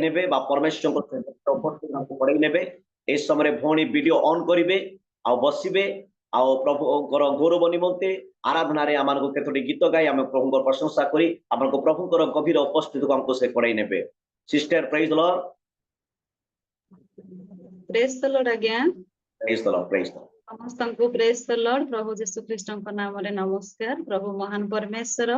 नेबे बा परमेश्वर को उपस्थित को पड़े नेबे ए समय भौणी वीडियो ऑन करिवे आ बसिबे आ प्रभु गौरव निमंते आराधना रे आमान को केतोटी गीत गाई आम प्रभु को प्रशंसा करी आम को प्रभु को गभीर उपस्थित को हमको से पड़े नेबे सिस्टर प्रेज द लॉर्ड आज्ञा praise the Lord praise the समस्त को प्रेज द लॉर्ड प्रभु यीशु ख्रीष्ट नाम रे नमस्कार प्रभु महान परमेश्वर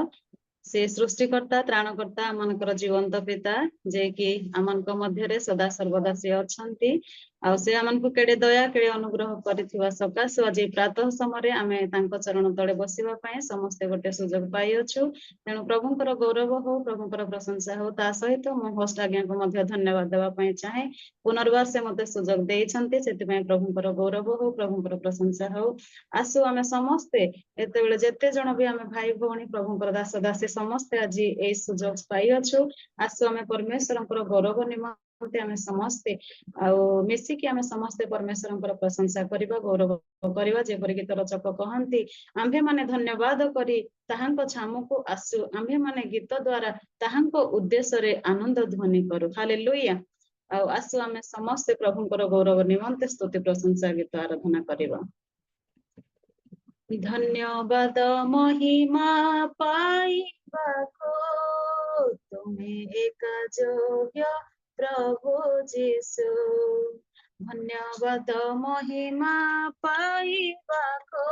से सृष्टिकर्ता त्राणकर्ता आमनकर जीवंत पिता जे कि आमनक मध्य सदा सर्वदा से अछंती आ से आमनकु केडे दया केडे अनुग्रह करिथिबा सकाश आज प्रातः समय आमे तांको चरण तळे बसिबा पय समस्त गोटे सुजोग पाई अछु तेनु प्रभुंकर गौरव हो प्रभुंकर प्रशंसा हो ता सहित मो होस्ट आज्ञा को मध्य धन्यवाद देबा पय चाहे पुनर्बार से मते सुजोग देइछंती सेति पय प्रभुंकर गौरव हो प्रभुंकर प्रशंसा हो आसु आमे समस्त एते बेले जेते जण भी आमे भाई भौणी प्रभुंकर दास दासी समस्त आज ए सुजोग पाई अछु आसु आमे परमेश्वरंकर गौरव निमंते आमे समस्त मिसिकी आमे समस्त परमेश्वरंकर प्रशंसा करिबा गौरव करिबा जेपरि कि रचक कहंती आम्भे माने धन्यवाद करी ताहांको छामुको आसु आम्भे माने गीत द्वारा ताहांको उद्देश्य रे आनंद ध्वनि करू हालेलुया आसु आमे समस्त प्रभुंकर गौरव निमंते स्तुति प्रशंसा गीत आराधना करिबा धन्यवाद महिमा पाइबाको तुमे एक योग्य प्रभु जीशु धन्यवाद महिमा पाइबाको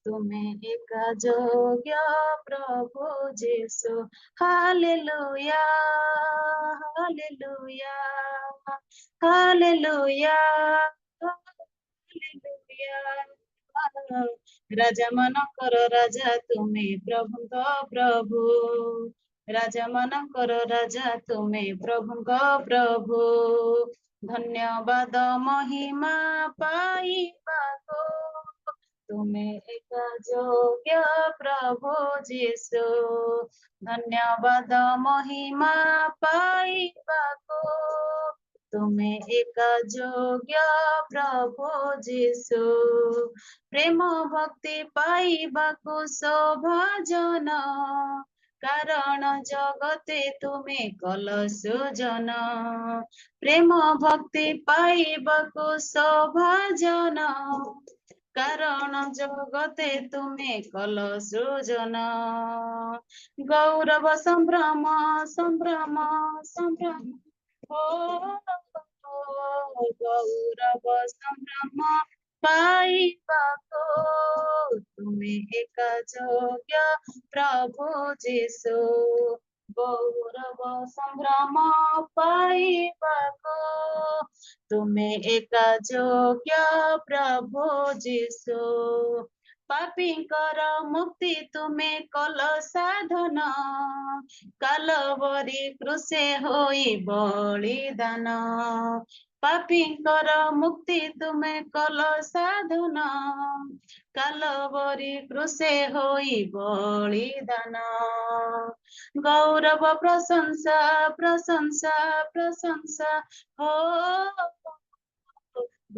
तुमे एक योग्य प्रभु जीशु हालेलुया हालेलुया हालेलुया हालेलुया राजा मानकर राजा तुमे प्रभुंक प्रभु राजा मानकर राजा तुमे प्रभुंक प्रभु धन्यवाद महिमा पाइबाको तुमे एक योग्य प्रभु जीशु धन्यवाद महिमा पाइबाको तुमे एक योग्य प्रभु जीशु प्रेम भक्ति पाइबाको सौभाजन कारण जगते तुमे कल सृजन प्रेम भक्ति पाइबाको सौभाजन कारण जगते तुमे कल सृजन गौरव संभ्रम संभ्रम संभ्रम गौरव संभ्रम पाइबाको तुमे एक योग्य प्रभु जीशु गौरव संभ्रम पाइबाको तुमे एक योग्य प्रभु जीशु पापींकर मुक्ति तुमे कल साधन कालवरी क्रुसे होई बलिदान पापींकर मुक्ति तुमे कल साधन कालवरी क्रुसे होई बलिदान गौरव प्रशंसा प्रशंसा प्रशंसा हो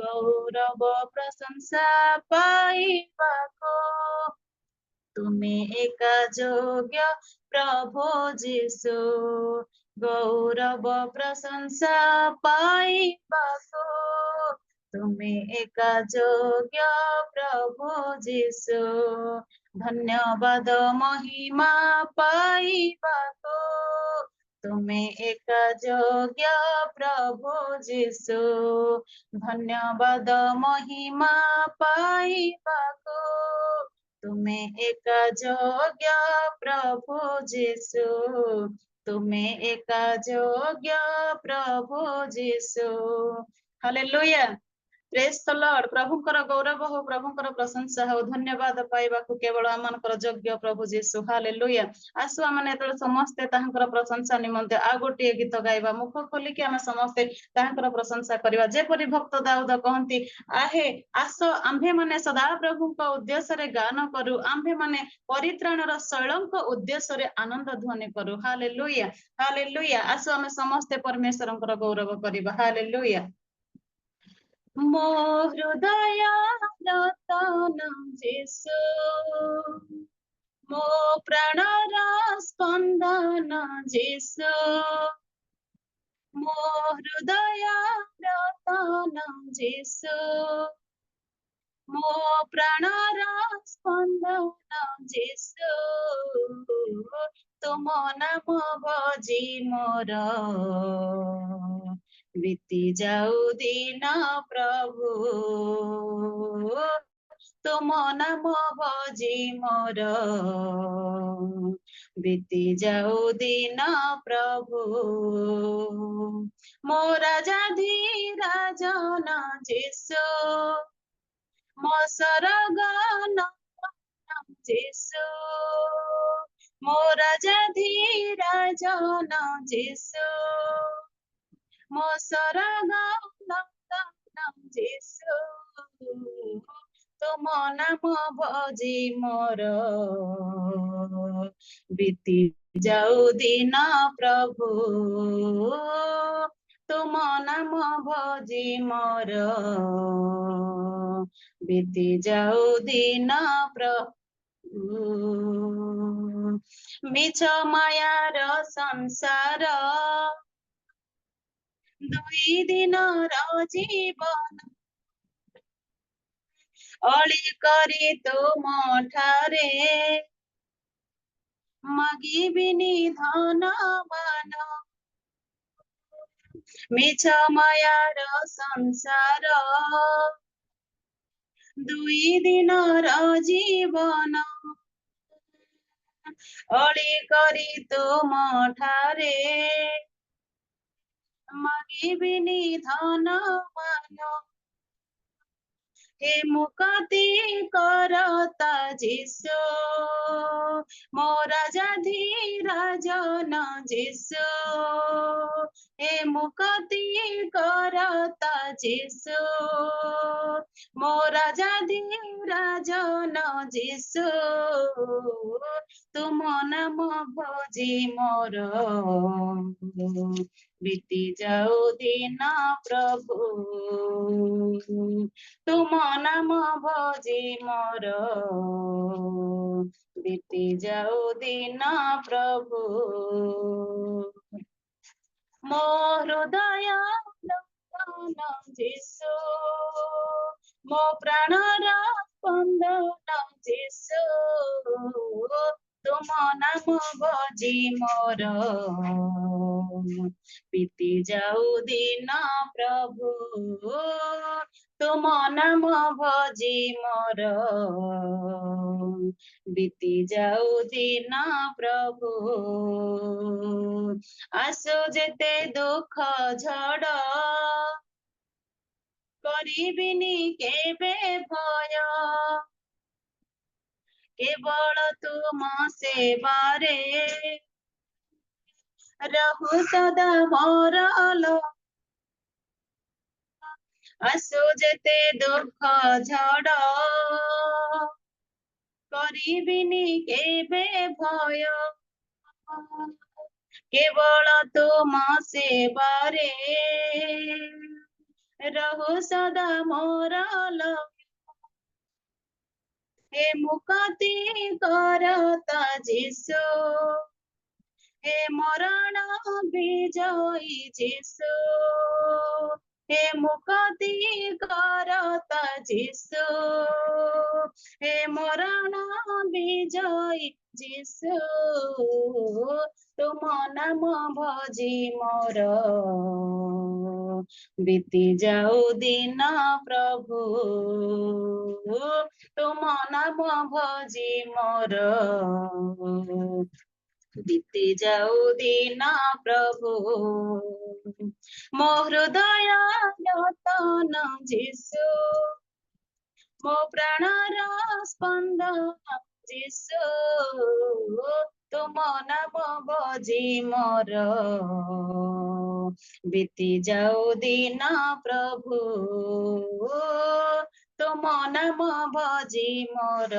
गौरव प्रशंसा पाइबाको तुमे एक योग्य प्रभु जीशु गौरव प्रशंसा पाइबाको तुमे एक योग्य प्रभु जीशु धन्यवाद महिमा पाइबाको तुमे एक योग्य प्रभु जीशु धन्यवाद महिमा पाइबाको तुमे एक योग्य प्रभु जीशु तुमे एक योग्य प्रभु जीशु हालेलुया प्रेज द लॉर्ड प्रभुंकर गौरव हो प्रभुंकर प्रशंसा हो धन्यवाद पाइबाकू केवल आमनकर योग्य प्रभु जीशु हालेलुया आसु आमने एतले समस्त ताहंकर प्रशंसा निमंते आ गोटे गीत गाइबा मुख खोली कि आमे समस्त ताहंकर प्रशंसा करिबा जेपरि भक्त दाऊद कहंती आहे आसो आम्भे माने सदा प्रभुंक उद्देश्य रे गान करू आम्भे माने परित्राणर शैलंक उद्देश्य रे आनंद ध्वनि करू हालेलुया हालेलुया आसो आमे समस्त परमेश्वरंकर गौरव करिबा हालेलुया मो हृदय रतन जीशु मो प्राणर स्पंदन जीशु ମୋ ହୃଦୟର ତନ ଯୀଶୁ, ମୋ ପ୍ରାଣର ସ୍ପନ୍ଦନ ଯୀଶୁ, ତୁମ ନାମ ଭଜି ମୋର ବିତି ଯାଉ ଦିନ ପ୍ରଭୁ, ତୁମ ନାମ ଭଜି ମୋର ବିତି ଯାଉ ଦିନ ପ୍ରଭୁ, ମୋ ରାଜା ଧୀରାଜନ ଯୀଶୁ, ମୋ ସରଗନ ଯୀଶୁ, ମୋ ରାଜା ଧୀରାଜନ ଯୀଶୁ, ମୋ ସରଗନ ଯୀଶୁ, ତୁମ ନାମ ଭଜି ମୋର ବିତି ଯାଉ ଦିନ ପ୍ରଭୁ, ତୁମ ନାମ ଭଜି ମୋର ବିତି ଯାଉ ଦିନ ପ୍ରଭୁ, ମିଛ ମାୟାର ସଂସାର ଦୁଇ ଦିନର ଜୀବନ, ଅଳି କରି ତୁମ ଠାରେ ମାଗିବିନି ଧନ ମାନ, ମିଛ ମାୟାର ସଂସାର ଦୁଇ ଦିନର ଜୀବନ, ଅଳି କରି ତୁମ ଠାରେ ମାଗିବିନି ଧନ ମାନ, हे मुक्ति करता यीशु, ମୋ ରାଜା ଧୀରାଜନ ଯୀଶୁ, हे मुक्ति करता यीशु, ମୋ ରାଜା ଧୀରାଜନ ଯୀଶୁ, ତୁମ ନାମ ଭଜି ମୋର ବିତି ଯାଉ ଦିନ ପ୍ରଭୁ, ତୁମ ନାମ ଭଜି ମୋର ବିତି ଯାଉ ଦିନ ପ୍ରଭୁ, ମୋ ହୃଦୟ ନୂତନ ଯୀଶୁ, ମୋ ପ୍ରାଣର ସ୍ପନ୍ଦନ ଯୀଶୁ, ତୁମ ନାମ ଭଜି ମୋର ବିତି ଯାଉ ଦିନ ପ୍ରଭୁ, ତୁମ ନାମ ଭଜି ମୋର ବିତି ଯାଉ ଦିନ ପ୍ରଭୁ, ଆସୁ ଯେତେ ଦୁଃଖ ଝଡ଼ କରିବିନି କେବେ ଭୟ, କେବଳ ତୁମ ସେବାରେ ରହୁ ସଦା ମୋର ଲୟ, ଆସୁ ଯେତେ ଦୁଃଖ ଝଡ଼ କରିବିନି କେବେ ଭୟ, କେବଳ ତୁମ ସେବାରେ ରହୁ ସଦା ମୋର ଲୟ, हे मुक्ति करता यीशु, हे मरण विजयी यीशु, हे मुक्ति करता यीशु, हे मरण विजयी यीशु, तुम नाम भजी मोर बीती जाऊ दिन प्रभु, तुम नाम भजी मोर बीती जाऊ दिन प्रभु, मो हृदय नूतन यीशु, मो प्राणर स्पंदन यीशु, तुम नाम भजी मोर बीती जाऊ दिन प्रभु, तुम नाम भजी मोर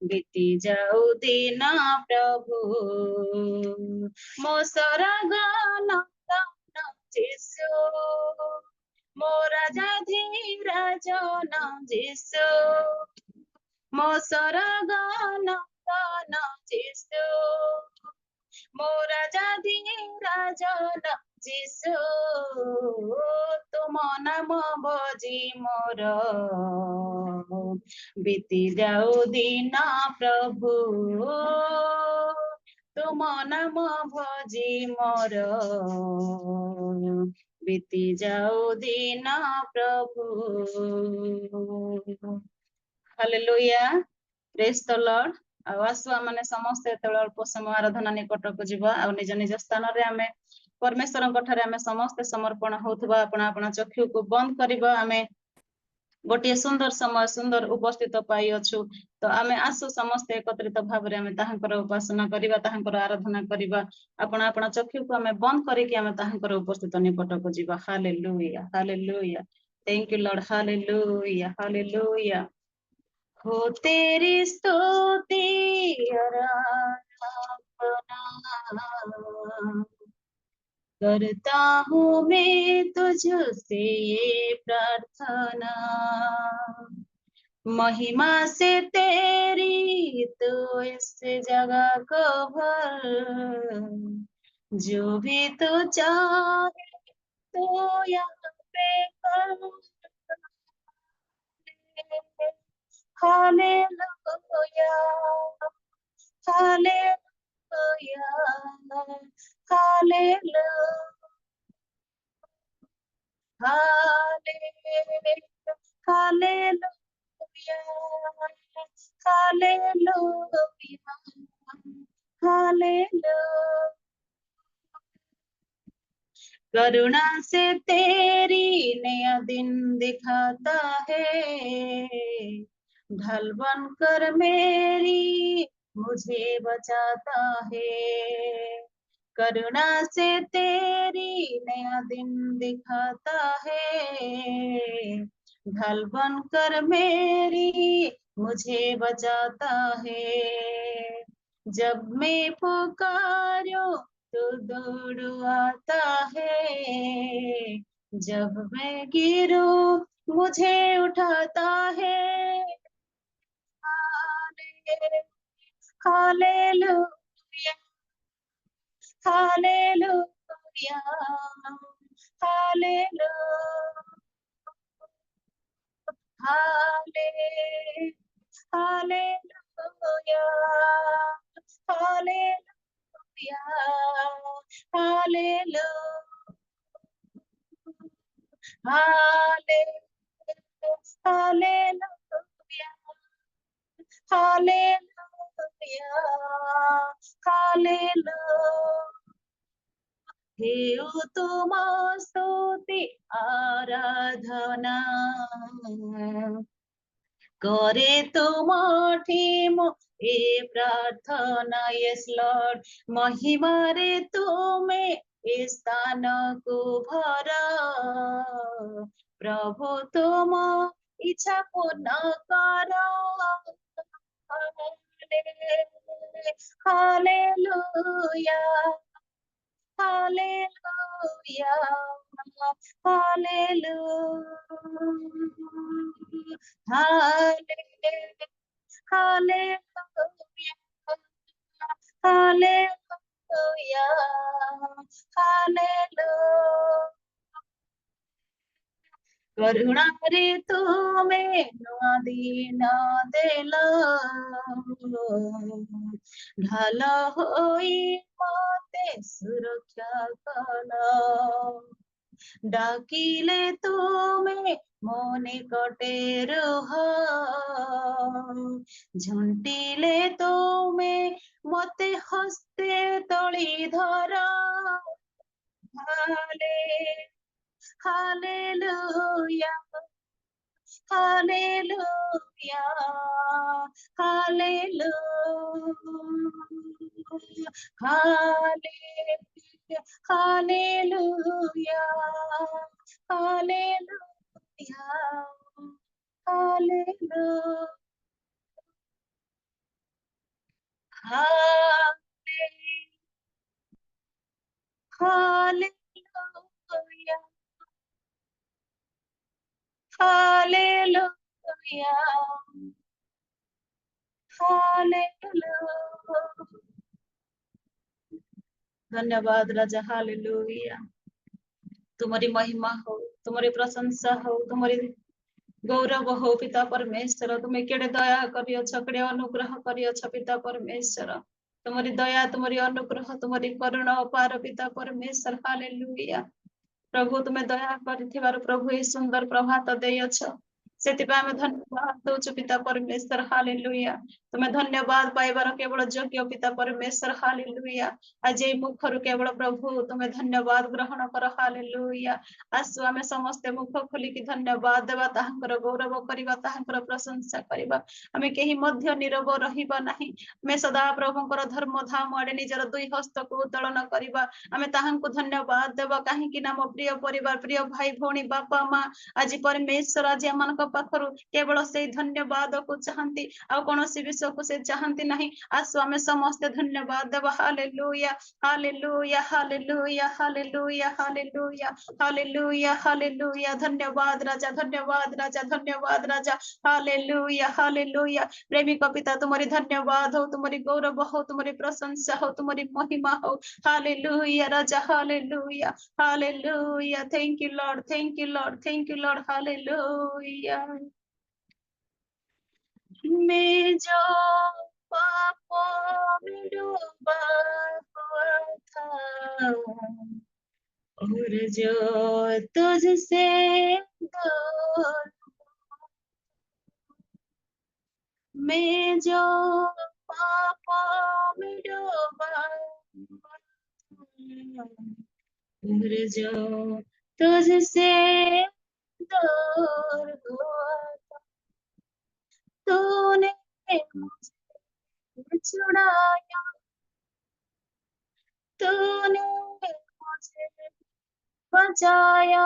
बीती जाऊ दिन प्रभु, मो सरग नंदन यीशु, मो राजा धीराजन यीशु, मो सरग नंदन यीशु, मो राजा धीराजन भजन जीशु तुम नाम भजी मोर बीती जाऊ दिन प्रभु तुम नाम भजी मोर बीती जाऊ दिन प्रभु हालेलुया प्रेज द लॉर्ड आसु आम समस्ते अल्प समय आराधना निकट को जीवा आ निज निज स्थान रे आमे परमेश्वर आमे समस्ते समर्पण होथबा अपना अपना चक्षु को बंद करबा आमे गोटे सुंदर समय सुंदर उपस्थित पाई अछु तो आमे आसु समस्ते एकत्रित भाव रे आमे ताहांकर उपासना करबा ताहांकर आराधना करबा अपना अपना चक्षु को आमे बंद करिके आमे ताहांकर उपस्थित निकट को जीवा hallelujah hallelujah thank you Lord hallelujah hallelujah हो तेरी स्तुति करता हूँ मैं तुझसे ये प्रार्थना महिमा से तेरी तो इस जगह को भर जो भी तू चाहे तो यहाँ पे कर hallelujah hallelujah hallelujah hallelujah hallelujah hallelujah करुणा से तेरी नया दिन दिखाता है ढल बनकर मेरी मुझे बचाता है करुणा से तेरी नया दिन दिखाता है ढल बनकर मेरी मुझे बचाता है जब मैं पुकारूं तो दौड़ आता है जब मैं गिरूं मुझे उठाता है hallelujah hallelujah hallelujah hallelujah hallelujah hallelujah hallelujah hallelujah hallelujah हे तुम स्तुति आराधना करे तुमठी मो ए प्रार्थना यस लॉर्ड महिमा रे तुमे ए स्थान को भरा प्रभु तुम इच्छा पूर्ण करो hallelujah hallelujah hallelujah hallelujah hallelujah hallelujah करुणा रे तुम्हें दिन देला ढाल होई मते सुरक्षा कला डाकिले तुम्हें मने कटे रुह झुंटिले तुम्हें मते हस्ते तली धरा hallelujah hallelujah hallelujah hallelujah hallelujah hallelujah hallelujah hallelujah hallelujah धन्यवाद राजा हालेलुया तुम्हारी महिमा हो तुम्हारी प्रशंसा हो तुम्हारी गौरव हो पिता परमेश्वर तुम्हें केड़े दया करियछ केड़े अनुग्रह करियछ पिता परमेश्वर तुम्हारी दया तुम्हारी अनुग्रह तुम्हारी करुणा अपार पिता परमेश्वर हालेलुया प्रभु तुम्हें दया कर प्रभु ये सुंदर प्रभात देयछ सेतिपा आमे धन्यवाद दउछु पिता परमेश्वर हालेलुया तुम्हें धन्यवाद पाइबार केवल योग्य पिता परमेश्वर हालेलुया आज ये मुखरु केवल प्रभु तुम्हें धन्यवाद ग्रहण कर हालेलुया आसु आमे समस्त मुख खोलिकी धन्यवाद देवा ताहांकर गौरव करिबा ताहांकर प्रशंसा करिबा आमे केही मध्य नीरव रहिबा नाही आमे सदा प्रभुंकर धर्म धाम आडे निजर दुई हस्त को उत्तोलन करिबा आमे ताहांको धन्यवाद देवा काहेकि ना मो प्रिय परिवार प्रिय भाई भौणी बापा माँ आज परमेश्वर आज आम पाखरु केवल से धन्यवाद को चाहती आ कौन विषय को से चाहती नहीं आसु आमे समस्त धन्यवाद देवा hallelujah hallelujah hallelujah hallelujah hallelujah hallelujah hallelujah धन्यवाद राजा धन्यवाद राजा धन्यवाद राजा हालेलुया हालेलुया प्रेमिक पिता तुम्हारी धन्यवाद हो तुम्हारी गौरव हो तुम्हारी प्रशंसा हो तुम्हारी महिमा हो hallelujah Raja hallelujah hallelujah thank you Lord thank you Lord thank you Lord hallelujah मैं जो पापों में डूबा हुआ था और जो तुझसे दूर मैं जो पापों में डूबा हुआ था और जो तुझसे दूर हुआ था तूने मुझे छुड़ाया तूने मुझे बचाया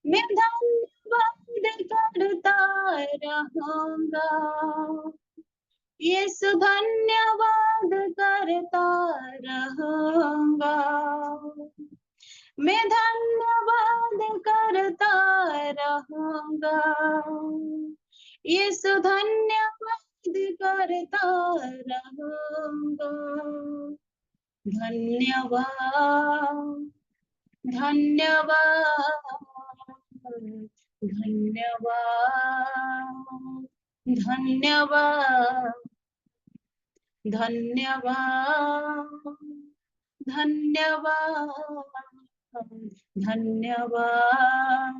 मैं धन्यवाद करता रहूंगा यीशु धन्यवाद करता रहूंगा मैं धन्यवाद करता रहूंगा यीशु धन्यवाद करता रहूंगा धन्यवाद धन्यवाद धन्यवाद धन्यवाद धन्यवाद धन्यवाद धन्यवाद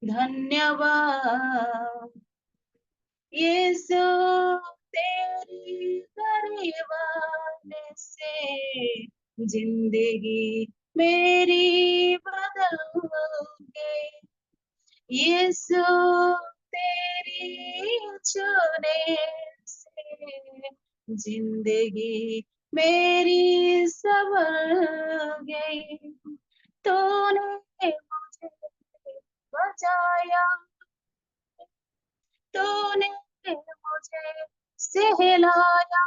धन्यवाद यीशु तेरी करीबाने से जिंदगी मेरी बदल गई यीशु तेरी छूने से जिंदगी मेरी संवर गई तूने मुझे बचाया तूने मुझे सहलाया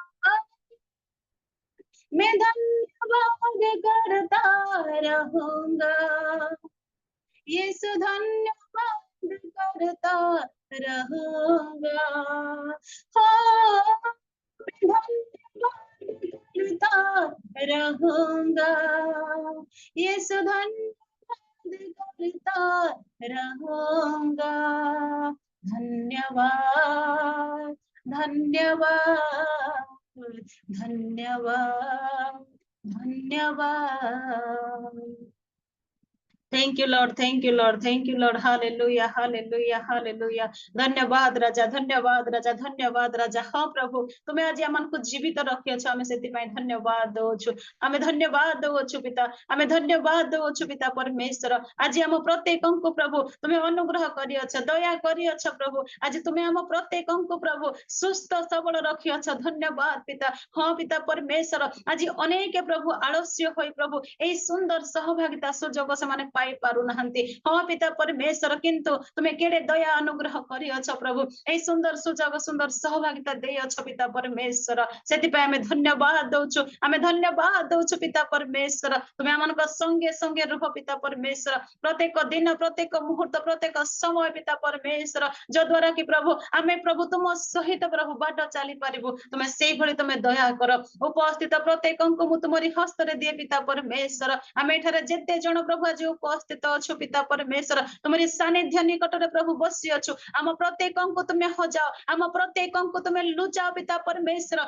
मैं धन्यवाद करता रहूंगा यीशु धन्यवाद करता रहूंगा हो मैं धन्यवाद करता रहूंगा यीशु धन्यवाद करता रहूंगा धन्यवाद धन्यवाद धन्यवाद धन्यवाद thank you Lord thank you Lord thank you Lord hallelujah hallelujah hallelujah धन्यवाद राजा धन्यवाद राजा हाँ प्रभु तुम्हें आज आम को जीवित रखिछ आम से धन्यवाद दौछु आम धन्यवाद दौछु पिता आम धन्यवाद दौछु पिता परमेश्वर आज आम प्रत्येक को प्रभु तुम्हें अनुग्रह करियछ दया करियछ प्रभु आज तुम्हें आम प्रत्येक को प्रभु सुस्थ सबल रखियछ धन्यवाद पिता हाँ पिता परमेश्वर आज अनेक प्रभु आलस्य होई प्रभु यही सुंदर सहभागिता सुजोग से पाई पारु नहंती हाँ पिता परमेश्वर किंतु तुम्हें केड़े दया अनुग्रह करी अछ प्रभु ए सुंदर सुजग सुंदर सहभागिता दे अछ पिता परमेश्वर सेति पे आमे धन्यवाद दउछु आमे धन्यवाद दउछु पिता परमेश्वर तुम्हें आमनक संगे संगे रुह पिता परमेश्वर प्रत्येक दिन प्रत्येक मुहूर्त प्रत्येक समय पिता परमेश्वर जो द्वारा कि प्रभु आमे प्रभु तुम सहित प्रभु बाट चली पारिबु तुम्हें सेही भली तुम्हें दया कर उपस्थित प्रत्येक को तुमरी हस्त रे दिए पिता परमेश्वर आमे एठारे जेते जण प्रभु आज उपस्थित अछु पिता परमेश्वर तुमरी सानिध्य निकट रे प्रभु बसी अछु आम प्रत्येक को तुम्हें हजाओ आम प्रत्येक को तुम्हें लुचाओ पिता परमेश्वर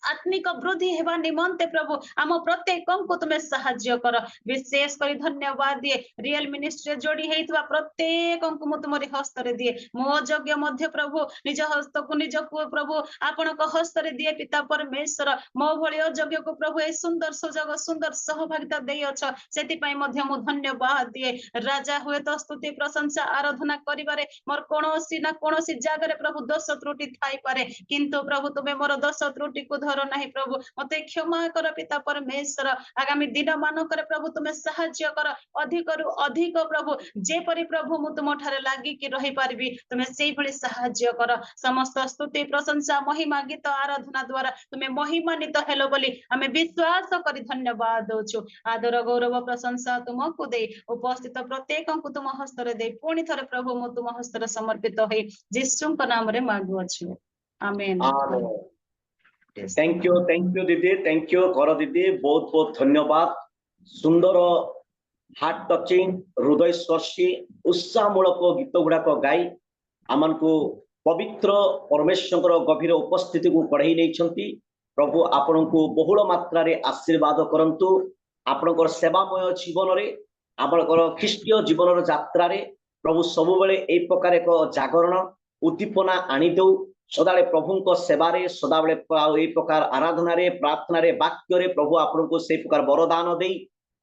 आत्मिक वृद्धि हेबा निमंते प्रभु आम प्रत्येक को तुम्हें साहाय्य कर विशेष कर धन्यवाद दिए रियल मिनिस्ट्री जोड़ी हेइतबा प्रत्येक को मु तुमरी हस्त रे दिए मो यज्ञ मध्य प्रभु निज हस्त को निज को प्रभु आपण को हस्त रे दिए पिता परमेश्वर मो भली यज्ञ को प्रभु ए सुंदर सुजग सुंदर सहभागिता देई अछ सेति पई मध्य मु धन्यवाद दिए राजा हुए तो स्तुति प्रशंसा आराधना करिबारे मोर कोनोसी ना कोनोसी जागा रे प्रभु दोष त्रुटि थाई पारे किंतु प्रभु तुम्हें मोर दोष त्रुटि धर नहीं प्रभु मते क्षमा कर पिता परमेश्वर आगामी दिन मानक प्रभु तुम्हें साहाय्य कर अधिक प्रभु जेपरि प्रभु मु तुम ठारे लागी कि रही पारबी तुम्हें सेही भली साहाय्य कर समस्त स्तुति प्रशंसा महिमा गीत आराधना द्वारा तुम्हें महिमान्वित हेलो बोली हमें विश्वास करी धन्यवाद दउछु आदर गौरव प्रशंसा तुमको दे उपस्थित प्रत्येक को तुम हस्तरे दे पुणी थरे प्रभु मु तुम हस्तरे समर्पित होई यीशुଙ୍କ नामरे मागुअछु आमेन थैंक यू दीदी थैंक यू कर दीदी बहुत बहुत धन्यवाद सुंदर हार्ट टचिंग हृदय स्पर्शी उत्साहमूलक गीत गुड़ाक गाई आमन को पवित्र परमेश्वर गभीर उपस्थिति को कढ़ई नहीं प्रभु आपण को बहुल मात्रा रे आशीर्वाद करंतु आपणकर सेवामय जीवन रे आपणकर ख्रीष्टीय जीवन यात्रा रे प्रभु सब बेले ए प्रकार एक जागरण उद्दीपना आनी दौ सदाले प्रभु सेवारे सदाबले ए प्रकार आराधना रे प्रार्थना रे वाक्य रे प्रभु आपण को से प्रकार वरदान दे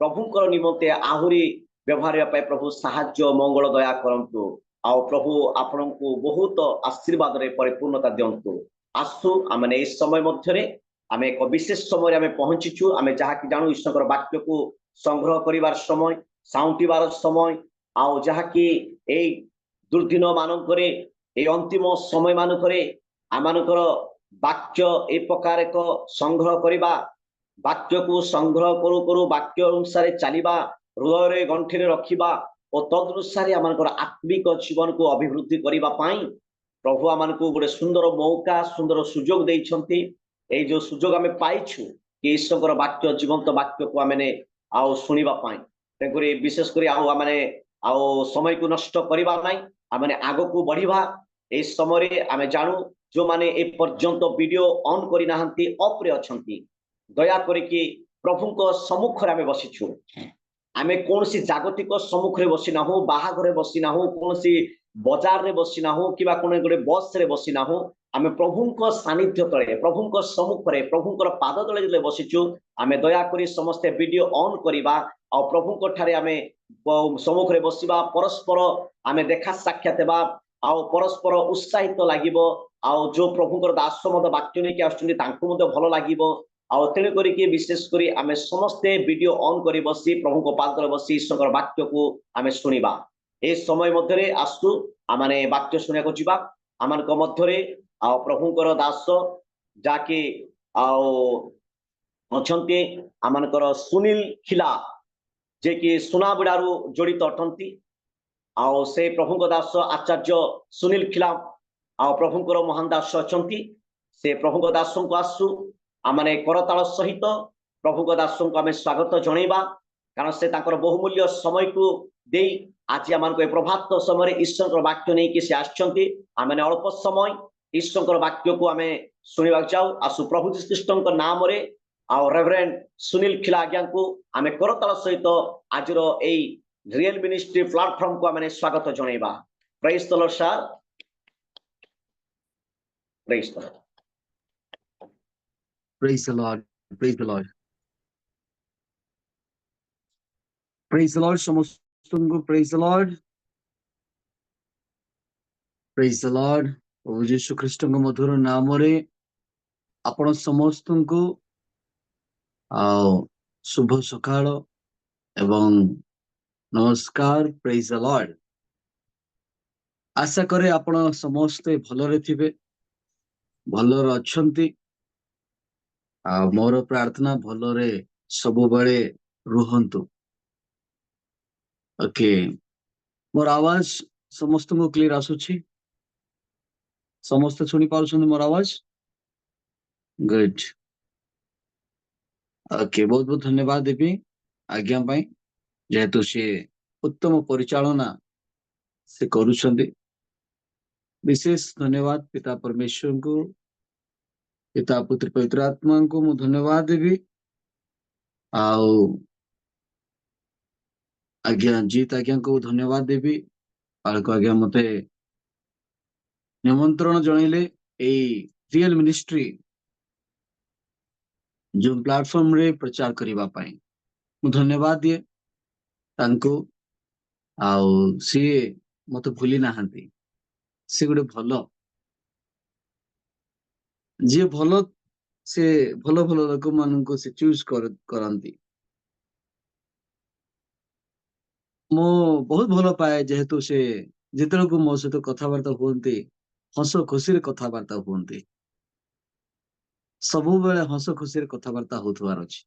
प्रभु निमंते आहुरी व्यवहार प्रभु साहाय्य मंगल दया करंतु आ प्रभु आपण को बहुत आशीर्वाद रे परिपूर्णता दियंतु आसु आमे ए समय मध्यरे आमे एक विशेष समय आमे पहुंचीछु आमे जहा कि जानू ईश्वर वाक्य को संग्रह करिवार समय साउंटीबार समय आ जहा कि ए दुर्दिन मानकरे ए अंतिम समय मानकरे आमानकर वाक्य ए प्रकार एक संग्रह करिबा वाक्य को संग्रह करू करू वाक्य अनुसार चलिबा हृदय रे गंठी रे रखिबा और तदनुसार आमानकर आत्मिक जीवन को अभिवृद्धि करिबा पाई प्रभु आमान को गोटे सुंदर मौका सुंदर सुजोग देइछंती ए जो सुजोग आमे पाइछु कि ईश्वर वाक्य जीवंत वाक्य को आमे आउ सुनिबा पाई तेकरी विशेष करी आउ आमे आउ समय को नष्ट करिबा नै आमे आगो को बढ़िबा ए समय आमे जानू जो माने ए पर्यंत वीडियो ऑन करी नाहंती ऑफ रे अछंती दया करिकि प्रभु को सम्मुख रे आमे बसिछु आमे कोनसी जागतिक सम्मुख रे बसी ना हो बाहा घरे बसी ना हो कोनसी बाजार रे बसी ना हो किबा कोने गोटे बस रे बसी ना हो आमे प्रभु को सानिध्य तळे प्रभु को सम्मुख रे प्रभु को पाद तळे जे बसिछु आमे दया करी समस्त वीडियो ऑन करिबा आ प्रभु को ठारे आमे सम्मुख रे बसिबा परस्पर आमे देखा साक्षात हेबा आ परस्पर उत्साहित लागिबो आ जो प्रभुकर दास मत वाक्य नहीं आसुचंदी तांको मते भलो लागिबो आ तेणु करिके विशेष करी आमे समस्ते वीडियो ऑन करी बसी प्रभु को पाद तळे बसी ईश्वर वाक्य को आमे सुनिबा ए समय मध्यरे आसु आमाने वाक्य सुनिया को जिबा आमान को मध्यरे आ प्रभुकर दास जाके आ अछंती आमानकर सुनील खिला जे कि सुनाबिडारू जड़ित अटंती आ से प्रभु दास आचार्य सुनील खिला आ प्रभुकर महान दास अछंती से प्रभु दास को आसु आमाने करताल सहित प्रभु दास को आमे स्वागत जणैबा कारण से ताकर बहुमूल्य समय को दे आज आमान को प्रभात समय ईश्वर वाक्य नहीं कि से आछंती आमाने अल्प समय ईश्वर वाक्य को आमे सुनिबा जाऊ आसु प्रभु श्री कृष्ण को नाम रे आ रेवरेंड सुनील खिला आज्ञा को आमे करताल सहित आज ए रियल मिनिस्ट्री प्लेटफॉर्म को आमे स्वागत जणैबा praise the Lord sir praise the Lord Praise the Lord. Praise the Lord. Praise the Lord. Samastungu. Praise the Lord. Praise the Lord. प्रभु यीशु ख्रीष्टଙ୍କ मधुर नामରେ ଆପଣ ସମସ୍ତଙ୍କୁ शुभ सकाळ ଏବଂ ନମସ୍କାର, ପ୍ରେଜ ଦ ଲର୍ଡ। ଆଶା କରେ ଆପଣ ସମସ୍ତେ ଭଲରେ ଥିବେ, ଭଲରେ ଅଛନ୍ତି। ଆଉ ମୋର ପ୍ରାର୍ଥନା ଭଲରେ ସବୁବେଳେ ରୁହନ୍ତୁ। ଓକେ, ମୋର ଆୱାଜ ସମସ୍ତଙ୍କୁ କ୍ଲିୟର ଆସୁଛି? ସମସ୍ତେ ଶୁଣି ପାରୁଛନ୍ତି ମୋର ଆୱାଜ? ଗୁଡ୍। ଓକେ, ବହୁତ ବହୁତ ଧନ୍ୟବାଦ ଦେବି ଆଜ୍ଞା ପାଇଁ, ଯେହେତୁ ସେ ଉତ୍ତମ ପରିଚାଳନା ସେ କରୁଛନ୍ତି। ବିଶେଷ ଧନ୍ୟବାଦ ପିତା ପରମେଶ୍ୱରଙ୍କୁ, ପିତା ପୁତ୍ର ପବିତ୍ର ଆତ୍ମାଙ୍କୁ ମୁଁ ଧନ୍ୟବାଦ ଦେବି। ଆଉ ଆଜ୍ଞା ଜିତ ଆଜ୍ଞାଙ୍କୁ ଧନ୍ୟବାଦ ଦେବି। ବାଳକ ଆଜ୍ଞା ମତେ ନିମନ୍ତ୍ରଣ ଜଣେଇଲେ ଏଇ ରିଏଲ ମିନିଷ୍ଟ୍ରି ଯୋଉ ପ୍ଲାଟଫର୍ମରେ ପ୍ରଚାର କରିବା ପାଇଁ। ମୁଁ ଧନ୍ୟବାଦ ଦିଏ ତାଙ୍କୁ। ଆଉ ସିଏ ମତେ ଭୁଲି ନାହାନ୍ତି। ସେ ଗୋଟେ ଭଲ, ଯିଏ ଭଲ ସେ ଭଲ ଭଲ ଲୋକମାନଙ୍କୁ ସେ ଚୁଜ କରନ୍ତି। ମୁଁ ବହୁତ ଭଲ ପାଏ, ଯେହେତୁ ସେ ଯେତେବେଳକୁ ମୋ ସହିତ କଥାବାର୍ତ୍ତା ହୁଅନ୍ତି ହସ ଖୁସିରେ କଥାବାର୍ତ୍ତା ହୁଅନ୍ତି। ସବୁବେଳେ ହସ ଖୁସିରେ କଥାବାର୍ତ୍ତା ହଉଥିବାର ଅଛି।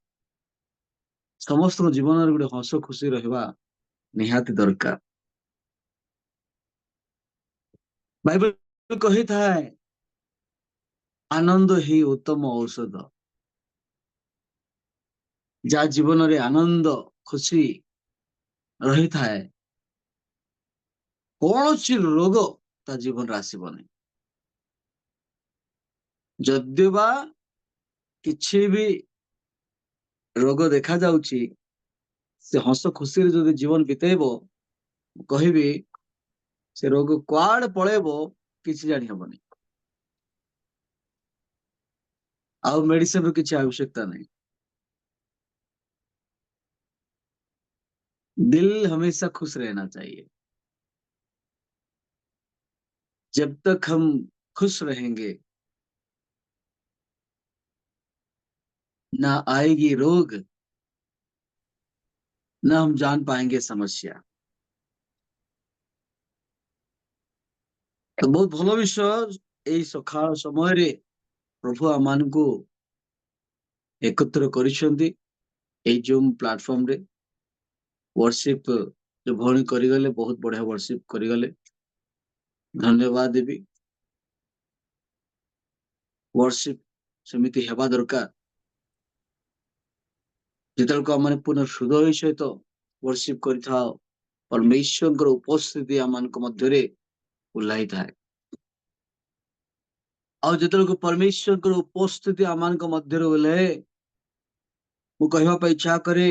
ସମସ୍ତଙ୍କ ଜୀବନରେ ଗୋଟେ ହସ ଖୁସି ରହିବା ନିହାତି ଦରକାର। ବାଇବେଲ କହିଥାଏ ଆନନ୍ଦ ହିଁ ଉତ୍ତମ ଔଷଧ। ଯାହା ଜୀବନରେ ଆନନ୍ଦ ଖୁସି ରହିଥାଏ, କୌଣସି ରୋଗ ତା ଜୀବନରେ ଆସିବନି। ଯଦିବା କିଛି ବି ରୋଗ ଦେଖାଯାଉଛି, ସେ ହସ ଖୁସିରେ ଯଦି ଜୀବନ ବିତେଇବ, କହିବି ସେ ରୋଗ କୁଆଡେ ପଳେଇବ କିଛି ଜାଣି ହବନି। ଆଉ ମେଡିସିନ ର କିଛି आवश्यकता नहीं। दिल हमेशा खुश रहना चाहिए। जब तक हम खुश रहेंगे ना आएगी रोग, ना हम जान पाएंगे समस्या। तो बहुत ଭଲ ବିଷୟ ଏଇ ସକାଳ ସମୟରେ ପ୍ରଭୁ ଆମମାନଙ୍କୁ ଏକତ୍ର କରିଛନ୍ତି ଏଇ ଜୁମ୍ ପ୍ଲାଟଫର୍ମରେ। वर्शिप जो भौणी करिगले, बहुत बढ़िया वर्शिप करिगले, धन्यवाद देवी। वर्शिप सेमिति हेबा दरकार। जेतेबेलको आमने पूर्ण हृदय सहित वर्शिप करिथाओ, परमेश्वरଙ୍କର उपस्थिति आमनक मध्यरे उल्लाही थाए। ଆଉ ଯେତେବେଳକୁ परमेश्वरଙ୍କର ଉପସ୍ଥିତି आमनक मध्यरे उल्लाहे, ମୁଁ କହିବା ପାଇଁ ଇଚ୍ଛା କରେ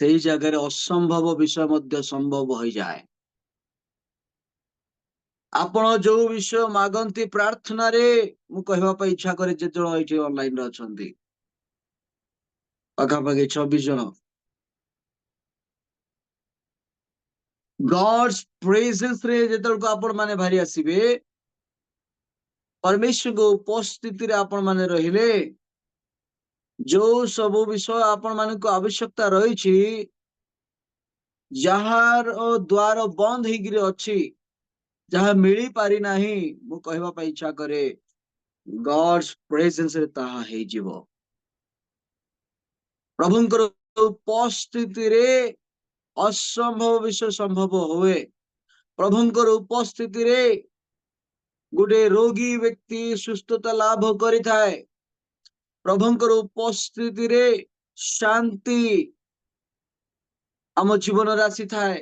ସେଇ ଜାଗାରେ ଅସମ୍ଭବ ବିଷୟ ମଧ୍ୟ ସମ୍ଭବ ହୋଇଯାଏ। ଆପଣ ଯୋଉ ବିଷୟ ମାଗନ୍ତି ପ୍ରାର୍ଥନାରେ, ମୁଁ କହିବା ପାଇଁ ଇଚ୍ଛା କରେ ଯେ ଜଣ ଏଇଠି ଅନଲାଇନ ରେ ଅଛନ୍ତି, ପାଖାପାଖି 26 ଜଣ। गॉड्स प्रेजेंस रे जेतेबेलको आपण माने भारी आसीबे, परमेश्वर को उपस्थिति रे आपण माने रहिले, जो सब विषय आपण मानक आवश्यकता रही, जार द्वार बंद होगी अच्छी, जहाँ मिली पारि नाही, मु कहवा पाई इच्छा करे गॉड्स प्रेजेंस रे ताहा हे जीवो। प्रभुंकर उपस्थिति रे असंभव विषय संभव हुए। प्रभुंकर उपस्थिति रे गोटे रोगी व्यक्ति सुस्थता लाभ करि थाए। प्रभुंकर उपस्थिति रे शांति आम जीवन राशि थाए।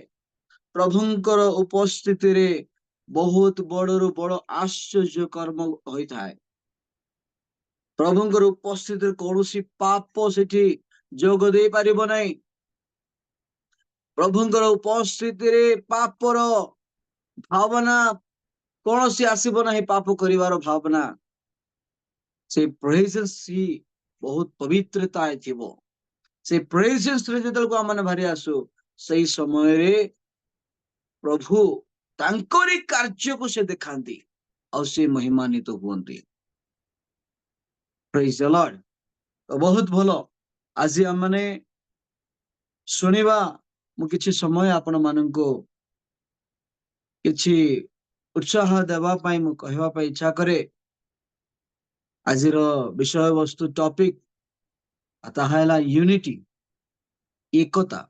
प्रभुंकर उपस्थिति रे बहुत बड़रू बड़ आश्चर्य कर्म होई थाए। प्रभुंकर उपस्थिति रे कौनसी पाप सेठी जोग दे पारिबो नहीं। प्रभुंकर उपस्थिति रे पापर भावना कौनसी आसीबो नहीं, पाप करिवार भावना। से प्रेजेंस ही बहुत पवित्रता थिबो। से प्रेजेंस रे जेतल को आमने भारी आसु, सही समय रे प्रभु तांकरी कार्य को से देखांती और से महिमान्वित तो हुअंती। Praise the Lord. तो बहुत भलो आज हमने ଶୁଣିବା ମୁଁ କିଛି ସମୟ ଆପଣ ମାନଙ୍କୁ କିଛି ଉତ୍ସାହ ଦେବା ପାଇଁ ମୁଁ କହିବା ପାଇଁ ଇଚ୍ଛା କରେ। ଆଜିର ବିଷୟବସ୍ତୁ ଟପିକ ତାହା ହେଲା ୟୁନିଟି, ଏକତା।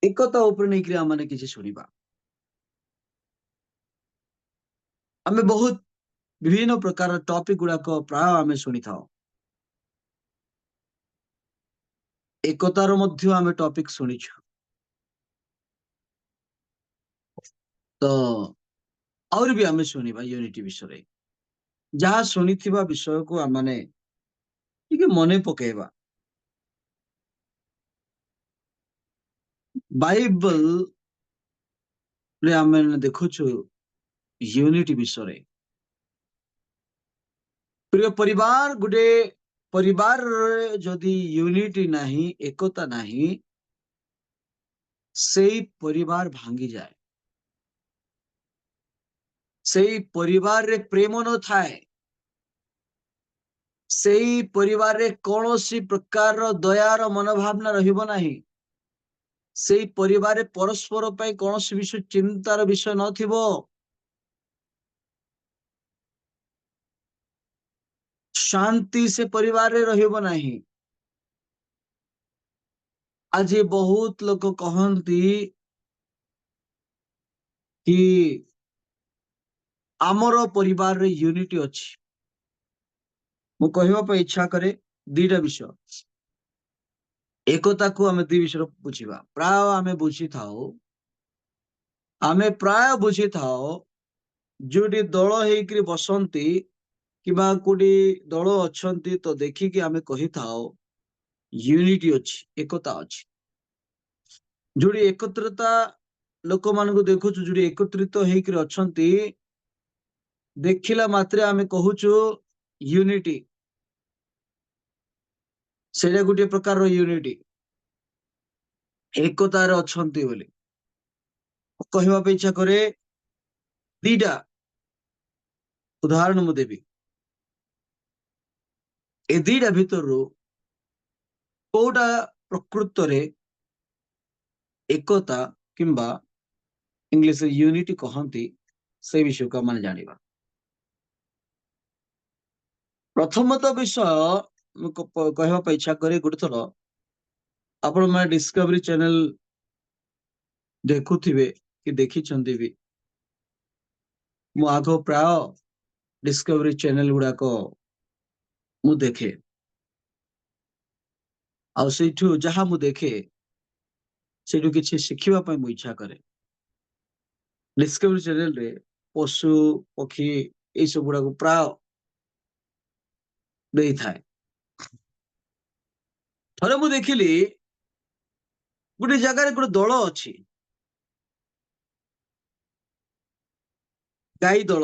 ଏକତା ଉପରେ ନେଇକରି ଆମେ କିଛି ଶୁଣିବା। ଆମେ ବହୁତ ବିଭିନ୍ନ ପ୍ରକାର ଟପିକ ଗୁଡାକ ପ୍ରାୟ ଆମେ ଶୁଣିଥାଉ। ଏକତାର ମଧ୍ୟ ଆମେ ଟପିକ ଶୁଣିଛୁ। ତ ଆହୁରି ବି ଆମେ ଶୁଣିବା ୟୁନିଟି ବିଷୟରେ। ଯାହା ଶୁଣିଥିବା ବିଷୟକୁ ଆମେ ଟିକେ ମନେ ପକେଇବା। ବାଇବଲ ରେ ଆମେ ଦେଖୁଛୁ ୟୁନିଟି ବିଷୟରେ। ପ୍ରିୟ ପରିବାର, ଗୋଟେ ପରିବାରରେ ଯଦି ୟୁନିଟି ନାହିଁ, ଏକତା ନାହିଁ, ସେଇ ପରିବାର ଭାଙ୍ଗିଯାଏ। ସେଇ ପରିବାରରେ ପ୍ରେମ ନଥାଏ। ସେଇ ପରିବାରରେ କୌଣସି ପ୍ରକାରର ଦୟାର ମନୋଭାବନା ରହିବ ନାହିଁ। ସେଇ ପରିବାରରେ ପରସ୍ପର ପାଇଁ କୌଣସି ବିଷୟ ଚିନ୍ତାର ବିଷୟ ନଥିବ। ଶାନ୍ତି ସେ ପରିବାରରେ ରହିବ ନାହିଁ। ଆଜି ବହୁତ ଲୋକ କହନ୍ତି କି ଆମର ପରିବାରରେ ୟୁନିଟି ଅଛି। ମୁଁ କହିବା ପାଇଁ ଇଚ୍ଛା କରେ ଦିଟା ବିଷୟ। ଏକତାକୁ ଆମେ ଦୁଇ ବିଷୟରେ ବୁଝିବା। ଆମେ ପ୍ରାୟ ବୁଝିଥାଉ ଯୋଉଠି ଦଳ ହେଇକରି ବସନ୍ତି କିମ୍ବା କୋଉଠି ଦଳ ଅଛନ୍ତି ତ ଦେଖିକି ଆମେ କହିଥାଉ ୟୁନିଟି ଅଛି, ଏକତା ଅଛି। ଯୋଉଠି ଏକତ୍ରତା ଲୋକମାନଙ୍କୁ ଦେଖୁଛୁ, ଯୋଉଠି ଏକତ୍ରିତ ହେଇକରି ଅଛନ୍ତି, ଦେଖିଲା ମାତ୍ରେ ଆମେ କହୁଛୁ ୟୁନିଟି। ସେଇଟା ଗୋଟିଏ ପ୍ରକାରର ୟୁନିଟି, ଏକତାରେ ଅଛନ୍ତି ବୋଲି କହିବା ପାଇଁ ଇଚ୍ଛା କରେ। ଦିଟା ଉଦାହରଣ ମୁଁ ଦେବି। ଏ ଦିଟା ଭିତରୁ କୋଉଟା ପ୍ରକୃତରେ ଏକତା କିମ୍ବା ଇଂଲିଶରେ ୟୁନିଟି କହନ୍ତି, ସେ ବିଷୟକୁ ଆମେ ଜାଣିବା। ପ୍ରଥମତଃ ବିଷୟ ମୁଁ କହିବା ପାଇଁ ଇଚ୍ଛା କରେ, ଗୋଟେ ଥର ଆପଣମାନେ ଡିସ୍କଭରି ଚ୍ୟାନେଲ ଦେଖୁଥିବେ କି ଦେଖିଛନ୍ତି ବି। ମୁଁ ଆଗ ପ୍ରାୟ ଡିସ୍କଭରି ଚ୍ୟାନେଲ ଗୁଡାକ ମୁଁ ଦେଖେ, ଆଉ ସେଇଠୁ ଯାହା ମୁଁ ଦେଖେ ସେଇଠୁ କିଛି ଶିଖିବା ପାଇଁ ମୁଁ ଇଚ୍ଛା କରେ। ଡିସ୍କଭରି ଚ୍ୟାନେଲରେ ପଶୁ ପକ୍ଷୀ ଏଇ ସବୁ ଗୁଡାକୁ ପ୍ରାୟ ଦେଇଥାଏ। ଥରେ ମୁଁ ଦେଖିଲି ଗୋଟେ ଜାଗାରେ ଗୋଟେ ଦଳ ଅଛି, ଗାଈ ଦଳ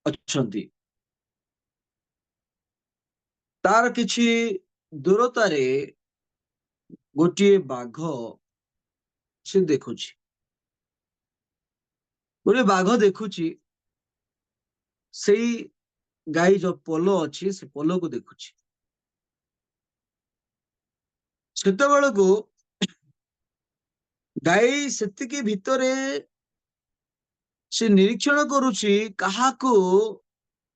ଅଛନ୍ତି। ତାର କିଛି ଦୂରତାରେ ଗୋଟିଏ ବାଘ ସେ ଦେଖୁଛି। ଗୋଟେ ବାଘ ଦେଖୁଛି, ସେଇ ଗାଈ ଯୋଉ ପୋଲ ଅଛି ସେ ପୋଲକୁ ଦେଖୁଛି। ସେତେବେଳକୁ ଗାଈ ସେତିକି ଭିତରେ ସେ ନିରୀକ୍ଷଣ କରୁଛି କାହାକୁ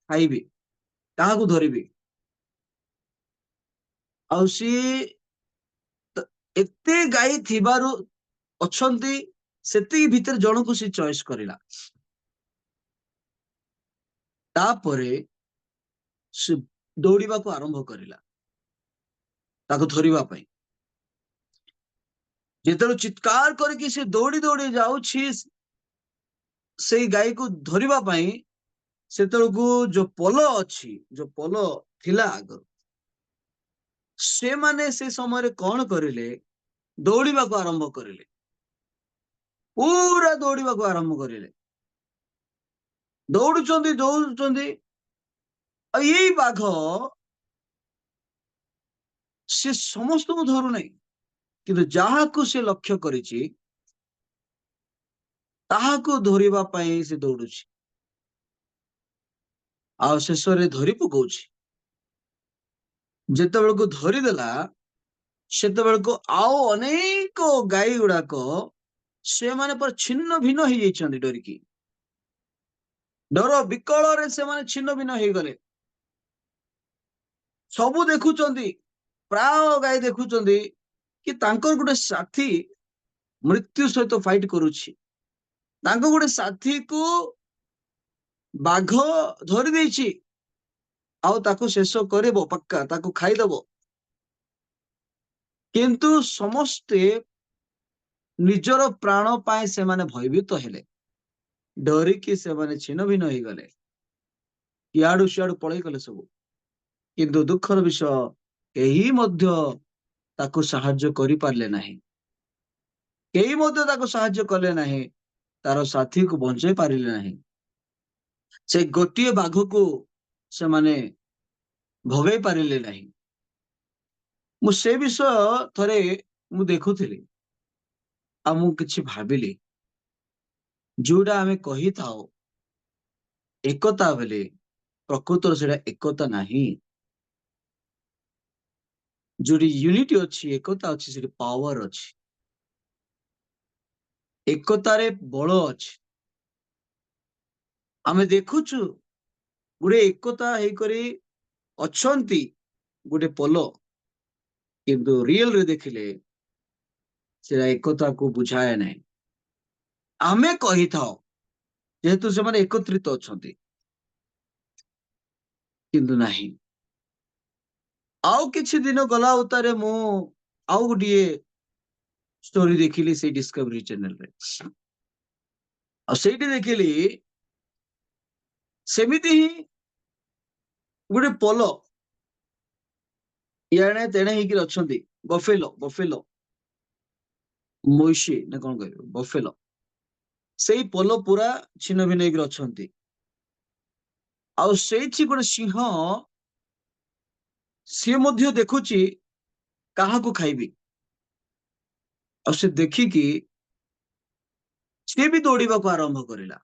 ଖାଇବି, କାହାକୁ ଧରିବି। ଆଉ ସିଏ ଏତେ ଗାଈ ଥିବାରୁ ଅଛନ୍ତି, ସେତିକି ଭିତରେ ଜଣକୁ ସେ ଚଏସ କରିଲା। ତାପରେ ସେ ଦୌଡ଼ିବାକୁ ଆରମ୍ଭ କରିଲା ତାକୁ ଧରିବା ପାଇଁ। ଯେତେବେଳେ ଚିତ୍କାର କରିକି ସେ ଦୌଡ଼ି ଦୌଡ଼ି ଯାଉଛି ସେଇ ଗାଈକୁ ଧରିବା ପାଇଁ, ସେତେବେଳକୁ ଯୋଉ ପୋଲ ଅଛି, ଯୋଉ ପୋଲ ଥିଲା ଆଗରୁ, ସେମାନେ ସେ ସମୟରେ କଣ କରିଲେ, ଦୌଡ଼ିବାକୁ ଆରମ୍ଭ କରିଲେ। ପୁରା ଦୌଡ଼ିବାକୁ ଆରମ୍ଭ କରିଲେ। ଦୌଡୁଛନ୍ତି। ଆଉ ଏଇ ବାଘ ସେ ସମସ୍ତଙ୍କୁ ଧରୁନାହିଁ, କିନ୍ତୁ ଯାହାକୁ ସେ ଲକ୍ଷ୍ୟ କରିଛି ତାହାକୁ ଧରିବା ପାଇଁ ସେ ଦୌଡୁଛି, ଆଉ ଶେଷରେ ଧରି ପକଉଛି। ଯେତେବେଳକୁ ଧରିଦେଲା, ସେତେବେଳକୁ ଆଉ ଅନେକ ଗାଈ ଗୁଡାକ ସେମାନେ ପୁରା ଛିନ୍ନ ଭିନ୍ନ ହେଇଯାଇଛନ୍ତି ଡରିକି। ଡର ବିକଳରେ ସେମାନେ ଛିନ୍ନ ଭିନ୍ନ ହେଇଗଲେ। ସବୁ ଦେଖୁଛନ୍ତି, ପ୍ରାୟ ଗାଈ ଦେଖୁଛନ୍ତି କି ତାଙ୍କର ଗୋଟେ ସାଥୀ ମୃତ୍ୟୁ ସହିତ ଫାଇଟ କରୁଛି। ତାଙ୍କ ଗୋଟେ ସାଥୀକୁ ବାଘ ଧରି ଦେଇଛି ଆଉ ତାକୁ ଶେଷ କରିବ, ପକ୍କା ତାକୁ ଖାଇଦବ। କିନ୍ତୁ ସମସ୍ତେ ନିଜର ପ୍ରାଣ ପାଇଁ ସେମାନେ ଭୟଭୀତ ହେଲେ, ଡରିକି ସେମାନେ ଛିନ୍ନ ଭିନ୍ନ ହେଇଗଲେ, ଇଆଡୁ ସିଆଡୁ ପଳେଇ ଗଲେ ସବୁ। କିନ୍ତୁ ଦୁଃଖର ବିଷୟ, କେହି ମଧ୍ୟ ତାକୁ ସାହାଯ୍ୟ କରିପାରିଲେ ନାହିଁ। କେହି ମଧ୍ୟ ତାକୁ ସାହାଯ୍ୟ କଲେ ନାହିଁ, ତାର ସାଥୀକୁ ବଞ୍ଚାଇ ପାରିଲେ ନାହିଁ। ସେ ଗୋଟିଏ ବାଘକୁ ସେମାନେ ଭଗାଇ ପାରିଲେ ନାହିଁ। ମୁଁ ସେ ବିଷୟ ଥରେ ମୁଁ ଦେଖୁଥିଲି ଆଉ ମୁଁ କିଛି ଭାବିଲି, ଯୋଉଟା ଆମେ କହିଥାଉ ଏକତା ବୋଲି, ପ୍ରକୃତରେ ସେଇଟା ଏକତା ନାହିଁ। ଯୋଉଠି ୟୁନିଟି ଅଛି, ଏକତା ଅଛି, ସେଠି ପାୱାର ଅଛି, ଏକତାରେ ବଳ ଅଛି। ଆମେ ଦେଖୁଛୁ ଗୋଟେ ଏକତା ହେଇକରି ଅଛନ୍ତି ଗୋଟେ ପୋଲ, କିନ୍ତୁ ରିଏଲ ରେ ଦେଖିଲେ ସେଟା ଏକତାକୁ ବୁଝାଏ ନାହିଁ। ଆମେ କହିଥାଉ ଯେହେତୁ ସେମାନେ ଏକତ୍ରିତ ଅଛନ୍ତି, କିନ୍ତୁ ନାହିଁ। ଆଉ କିଛି ଦିନ ଗଲା ଉତ୍ତାରେ ମୁଁ ଆଉ ଗୋଟିଏ ଷ୍ଟୋରି ଦେଖିଲି ସେଇ ଡିସ୍କଭରି ଚ୍ୟାନେଲରେ। ଆଉ ସେଇଠି ଦେଖିଲି ସେମିତି ହିଁ ଗୋଟେ ପୋଲ ଇଆଣେ ତେଣେ ହେଇକି ଅଛନ୍ତି, ବଫେଲୋ ବଫେଲୋ ମଇଁଷି ନା କଣ କହିବେ, ବଫେଲୋ। ସେଇ ପୋଲ ପୁରା ଛିନ୍ନ ଭିନ୍ନ ହେଇକି ଅଛନ୍ତି। ଆଉ ସେଇଠି ଗୋଟେ ସିଂହ, ସିଏ ମଧ୍ୟ ଦେଖୁଛି କାହାକୁ ଖାଇବି। ଆଉ ସେ ଦେଖିକି ସିଏ ବି ଦୌଡ଼ିବାକୁ ଆରମ୍ଭ କରିଲା।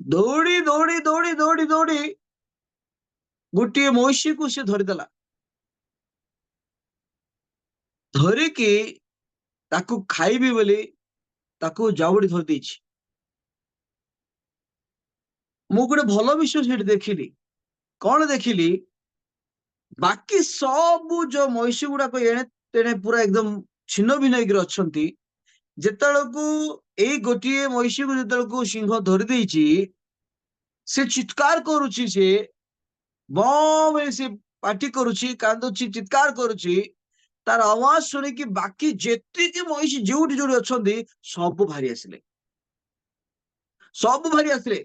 ଦୌଡ଼ି ଦୌଡ଼ି ଦୌଡ଼ି ଦୌଡ଼ି ଦୌଡ଼ି ଗୋଟିଏ ମଇଁଷିକୁ ସେ ଧରିଦେଲା। ଧରିକି ତାକୁ ଖାଇବି ବୋଲି ତାକୁ ଜାବୁଡି ଧରି ଦେଇଛି। ମୁଁ ଗୋଟେ ଭଲ ବିଷୟ ସେଠି ଦେଖିଲି। କଣ ଦେଖିଲି? ବାକି ସବୁ ଯୋଉ ମଇଁଷି ଗୁଡାକ ଏଣେ ତେଣେ ପୁରା ଏକଦମ ଛିନ୍ନ ଭିନ୍ନ ହେଇକି ଅଛନ୍ତି, ଯେତେବେଳକୁ ଏଇ ଗୋଟିଏ ମଇଁଷିକୁ ଯେତେବେଳକୁ ସିଂହ ଧରି ଦେଇଛି, ସେ ଚିତ୍କାର କରୁଛି, ସେ ବଁ ସେ ପାଟି କରୁଛି, କାନ୍ଦୁଛି, ଚିତ୍କାର କରୁଛି। ତାର ଆୱାଜ ଶୁଣିକି ବାକି ଯେତିକି ମଇଁଷି ଯୋଉଠି ଯୋଉଠି ଅଛନ୍ତି ସବୁ ବାହାରି ଆସିଲେ। ସବୁ ବାହାରି ଆସିଲେ।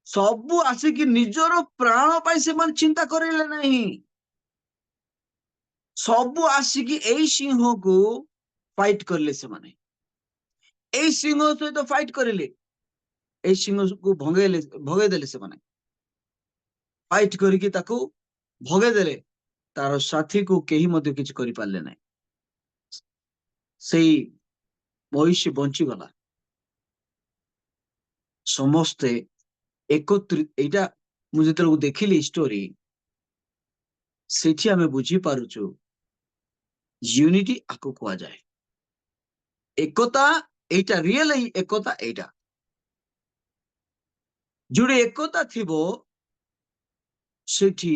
ସବୁ ଆସିକି ନିଜର ପ୍ରାଣ ପାଇଁ ସେମାନେ ଚିନ୍ତା କରିଲେ ନାହିଁ। ସବୁ ଆସିକି ଏଇ ସିଂହକୁ ଫାଇଟ କରିଲେ। ସେମାନେ ଏଇ ସିଂହ ସହିତ ଫାଇଟ କରିଲେ। ଏଇ ସିଂହକୁ ଭଗେଇ ଦେଲେ। ସେମାନେ ଫାଇଟ କରିକି ତାକୁ ଭଗେଇ ଦେଲେ। ତାର ସାଥୀକୁ କେହି ମଧ୍ୟ କିଛି କରିପାରିଲେ ନାହିଁ। ସେଇ ମହିଷୀ ବଞ୍ଚିଗଲା। ସମସ୍ତେ ଏକତ୍ରିତ। ଏଇଟା ମୁଁ ଯେତେବେଳେ ଦେଖିଲି ଷ୍ଟୋରି, ସେଠି ଆମେ ବୁଝିପାରୁଛୁ ୟୁନିଟି ଆକୁ କୁହାଯାଏ। ଏକତା ଏଇଟା, ରିଏଲ ଏକତା ଏଇଟା। ଯୋଉଠି ଏକତା ଥିବ ସେଠି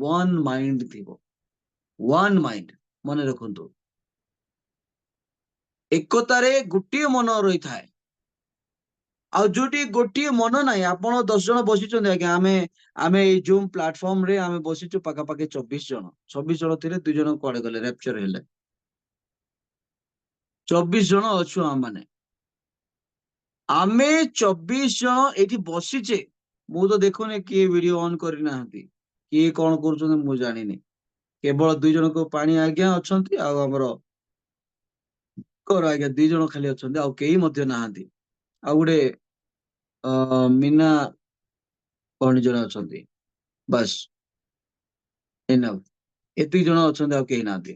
ୱାନ୍ ମାଇଣ୍ଡ ଥିବ। ୱାନ୍ ମାଇଣ୍ଡ, ମନେ ରଖନ୍ତୁ। ଏକତାରେ ଗୋଟିଏ ମନ ରହିଥାଏ। ଆଉ ଯୋଉଠି ଗୋଟିଏ ମନ ନାହିଁ, ଆପଣ 10 ଜଣ ବସିଛନ୍ତି ଆଜ୍ଞା, ଆମେ ଏଇ ଜୁମ୍ ପ୍ଲାଟଫର୍ମ ରେ ଆମେ ବସିଛୁ ପାଖାପାଖି 24 ଜଣ। 24 ଜଣ ଥିଲେ 2 ଜଣ କୁଆଡେ ଗଲେ, ରେପଚର ହେଲେ। 24 ଜଣ ଅଛୁ ଆମମାନେ। ଆମେ 24 ଜଣ ଏଇଠି ବସିଛେ। ମୁଁ ତ ଦେଖୁନି କିଏ ଭିଡିଓ ଅନ୍ କରିନାହାନ୍ତି, କିଏ କଣ କରୁଛନ୍ତି ମୁଁ ଜାଣିନି। କେବଳ 2 ଜଣଙ୍କ ପାଣି ଆଜ୍ଞା ଅଛନ୍ତି, ଆଉ ଆମର ଆଜ୍ଞା 2 ଜଣ ଖାଲି ଅଛନ୍ତି, ଆଉ କେହି ମଧ୍ୟ ନାହାନ୍ତି। ଆଉ ଗୋଟେ ମିନା ଭଉଣୀ ଜଣେ ଅଛନ୍ତି, ବାସ୍ ଏନଫ୍। ଏତିକି ଜଣ ଅଛନ୍ତି, ଆଉ କେହି ନାହାନ୍ତି।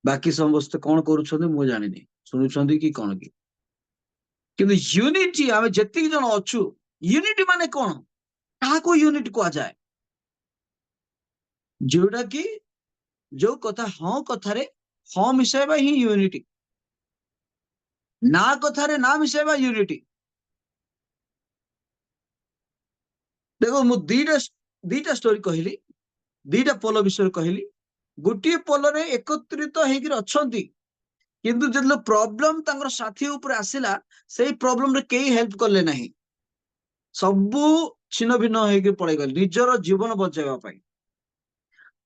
ବାକି ସମସ୍ତେ କଣ କରୁଛନ୍ତି ମୁଁ ଜାଣିନି, ଶୁଣୁଛନ୍ତି କି କଣ କି। କିନ୍ତୁ ୟୁନିଟି, ଆମେ ଯେତିକି ଜଣ ଅଛୁ, ୟୁନିଟି ମାନେ କଣ? କାହାକୁ ୟୁନିଟି କୁହାଯାଏ? जोटा कि जो कथा हाँ कथारे हाँ मिसाइबा ही यूनिटी, ना कथारे ना मिसाइबा यूनिटी। देखो मु दीटा स्टोरी कहली, दीटा पोल विषय कहली। गोटे पोल रे एकत्रित होकर अछंती, किंतु जब प्रॉब्लम तांकर साथी ऊपर आसिला सेही प्रॉब्लम रे केही हेल्प करले नहीं, सबू छिन्न भिन्न होकर पड़े गले निजर जीवन बचाइबा पई।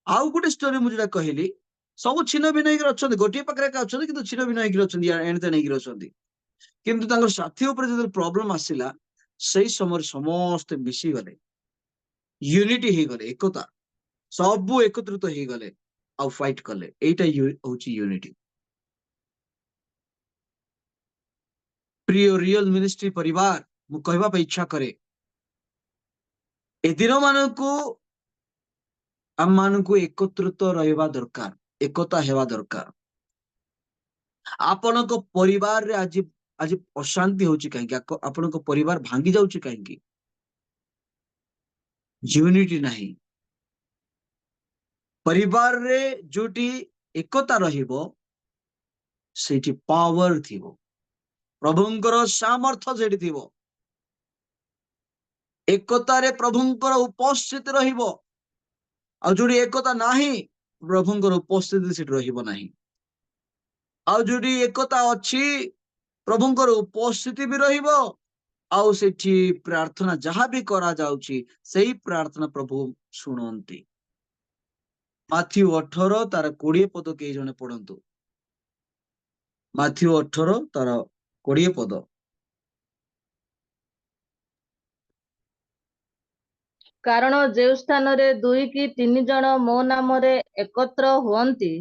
आउ गोटे स्टोरी मु जेटा कहली, सब छिन्न भिन्न होकर अछंती, गोटे पाखरे का अछंती किंतु छिन्न भिन्न होकर अछंती, एणे तेणे होकर अछंती, किंतु तांकर साथी ऊपर जब प्रॉब्लम आसिला सेही समय समस्त मिसी गले, यूनिटी हे गले, एकता, सबू एकत्रित हे गले आउ फाइट कले। एटा होची यूनिटी। प्रिय रियल मिनिस्ट्री परिवार मु कहबा पे इच्छा करे, ए दिन मानकू आम मानकू एकत्रित रहिबा दरकार, एकता हेबा दरकार। आपनक परिवार रे आज आज अशांति होची काहेकि, आपनक परिवार भांगी जाउची काहेकि, यूनिटी नहीं। परिवार रे जोटी एकता रहिबो सेठी पावर थिबो, प्रभुंकर सामर्थ जेठी थिबो, एकता रे प्रभुंकर उपस्थिति रहिबो। आ जोटी एकता नाही प्रभुंकर उपस्थिति सेठी रहिबो नाही। आ जोटी एकता अछि प्रभुंकर उपस्थिति भी रहिबो, आउ सेठी प्रार्थना जहाँ भी करा जाउची सेही प्रार्थना प्रभु सुनंती। माथ्यू 18 तार 20 पद के जने पढ़ंतु। माथ्यू 18 तार 20 पद। କାରଣ ଯେଉଁ ସ୍ଥାନରେ 2 କି 3 ଜଣ ମୋ ନାମରେ ଏକତ୍ର ହୁଅନ୍ତି,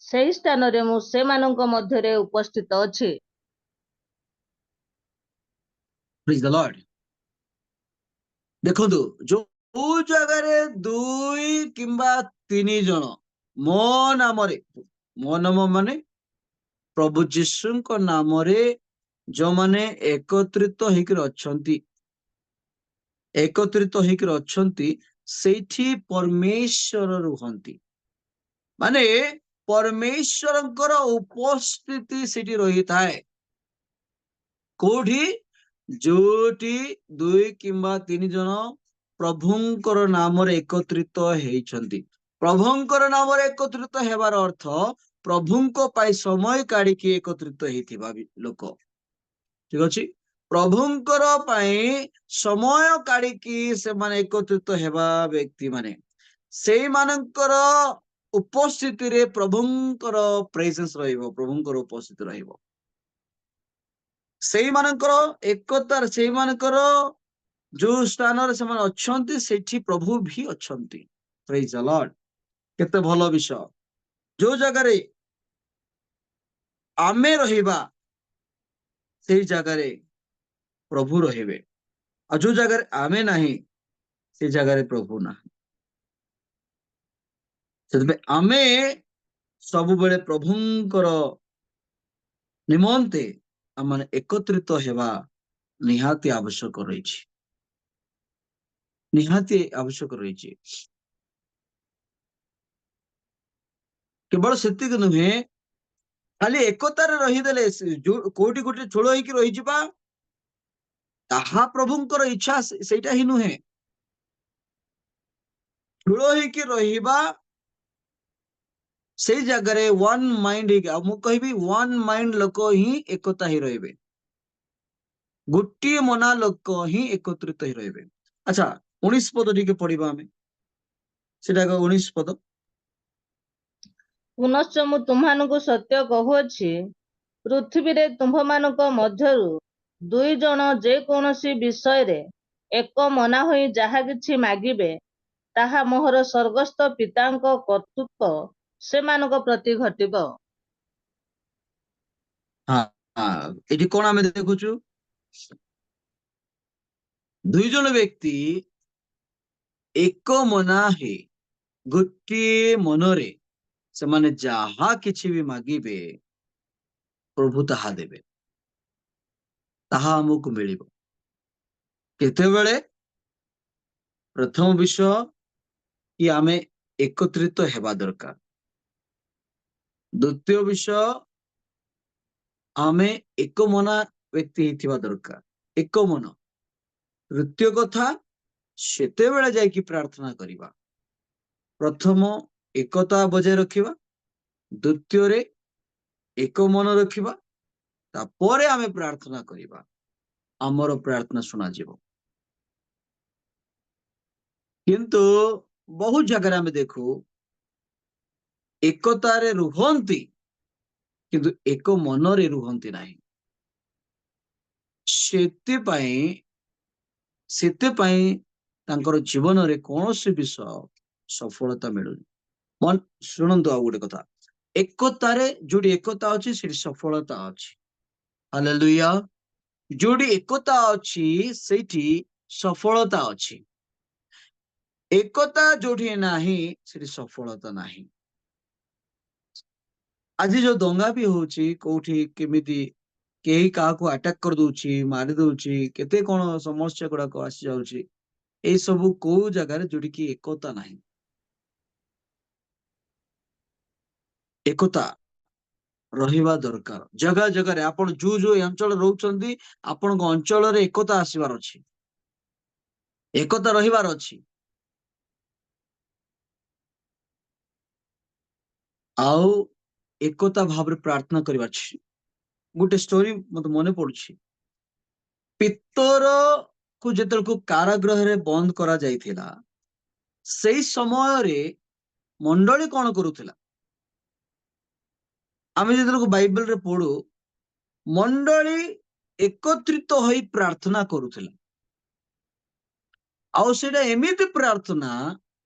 ସେହି ସ୍ଥାନରେ ମୁଁ ସେମାନଙ୍କ ମଧ୍ୟରେ ଉପସ୍ଥିତ ଅଛି। Praise the Lord. देखो जो जगह 2 किंबा 3 जन मो नामरे, मो नाम माने प्रभु जीशु को नामरे जो माने एकत्रित होकर अछंती, एकत्रित होकर अछंती सेठी परमेश्वर रुहंती। माने परमेश्वरंकर उपस्थिति सेठी रही थाए। कोठी जोटी 2 किंबा 3 जन प्रभुंकर नामरे एकत्रित हेइछंती। प्रभुंकर नामरे एकत्रित हेबार अर्थ प्रभुंको पाई समय काढ़ी की एकत्रित हेइथिबा लोक, ठीक अछि। प्रभुंकर पाई समय काढ़ी की से माने एकत्रित हेबा व्यक्ति माने सेई मानकर उपस्थिति रे प्रभुंकर प्रेजेंस रहिबो, प्रभुंकर उपस्थिति रहिबो। सेई मानकर एकतार, सेई मानकर जो स्थान रे समान अछंती सेठी प्रभु भी अछंती। Praise the Lord. केते भलो विषय। जो जगह रे आमे रहिबा सेई जगह रे प्रभु रहिबे, आ जो जगह रे आमे नाही से जगह रे प्रभु ना। सेतबे आमे सब बेले प्रभुंकर निमंते आमने एकत्रित हेबा निहाती आवश्यक रहिछि, निहाती आवश्यक रहिछि। केवल सेतिक नुहे खाली एकतार रहिदेले कोटी कोटी ठोळ होइकी रहिजिबा ताहा प्रभुंकर इच्छा सेटा ही नुहे। ठोळ होइकी रहिबा सेई जगह रे वन माइंड मु कहबी वन माइंड लोक ही एकता ही रहिबे, गोटे मना लोक ही एकत्रित ही रहिबे। अच्छा 19 पद टिके पढिबा हमें, सेटा 19 पद। पुनश्च ମୁଁ ତୁମମାନଙ୍କୁ ସତ୍ୟ କହୁଅଛି, ପୃଥିବୀରେ ତୁମ୍ଭମାନଙ୍କ ମଧ୍ୟରୁ 2 ଜଣ ଯେକୌଣସି ବିଷୟରେ ଏକ ମନା ହୋଇ ଯାହା କିଛି ମାଗିବେ, ତାହା ମୋହର ସ୍ୱର୍ଗସ୍ଥ ପିତାଙ୍କ କର୍ତ୍ତୃତ୍ୱ ସେମାନଙ୍କ ପ୍ରତି ଘଟିବ। हाँ हाँ, एठी कोन आमे देखुछु 2 जन व्यक्ति एक मना हे गोटे मनरे से माने जहा किछि भी मागिबे प्रभु ताहा देबे, ताहा हमकु मिलिबो। केते बेले प्रथम विषय कि आमे एकत्रित हेबा दरकार। द्वितीय विषय आमे एक मना व्यक्ति हिथिबा दरकार, एक मन। तृतीय कथा सेते बेले जाइकी प्रार्थना करिबा। प्रथम एकता बजाय रखिबा, द्वितीय रे एक मन रखिबा, तापरे आमे प्रार्थना करिबा, आमर प्रार्थना सुना जीवो। किंतु बहुत जगह आमे देखू एकतारे रुहंती किंतु एक मनरे रुहंती नाही। सेते तांकर जीवन रे कौनसी विषय सफलता मिलुनी। मन शुणंतु आ गोटे कथा, एकतारे जोडी एकता अछि सेठी सफलता अछि। हालेलुया। जोडी एकता अछि सेठी सफलता अछि। एकता जोडी नाही सेठी सफलता नाही। आज जो दंगा भी होची कोठी केमिति केही काहाको अटैक कर दउची, मारि दउची, केते कोन समस्या गुडा को आसी जाउची, ए सबु को जगह रे जोडी की एकता नाही। एकता रहिबा दरकार। जगह जगह रे आपण जो अंचल रहउचंदी, आपण को अंचल रे एकता आसीबार अछि, एकता रहिबार अछि। आउ एकता भाବରେ प्रार्थना करिबार अछि। गोटे स्टोरी मत मने पडुछि। पितर को जेतल को कारागृह रे बंद करा जाइथिला, सेई समय रे मंडली कोन करूथिला, आमे जेतल को बाइबल रे पढु, मंडली एकत्रित होई प्रार्थना करूथिला। आउ सेटा एमिति प्रार्थना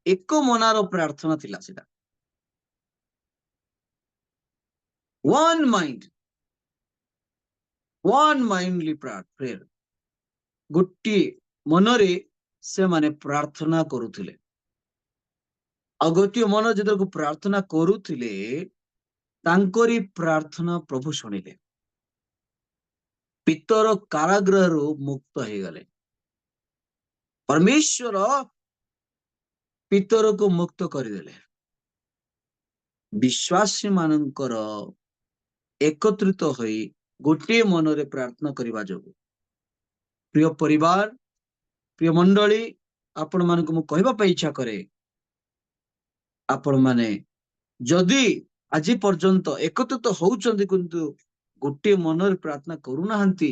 एक मनार प्रार्थना थिला। सेटा वन माइंडली प्रेयर, गोटी मनरे से माने प्रार्थना करूथिले। आ गोटी मन जेतल को प्रार्थना करूथिले, तांकरी प्रार्थना प्रभु शुणिले। पितर कारागृह रु मुक्त हो गले। परमेश्वर पितर को मुक्त करदेले। विश्वासी मानकर एकत्रित होई गोटे मनरे प्रार्थना करिबा जोगु। प्रिय परिवार, प्रिय मंडली, आपण मान को मु कहबा पे इच्छा करे, आपण माने जदि आज पर्यंत एकत्रित होउचंदी किंतु गोटे मनरे प्रार्थना करूनाहांती,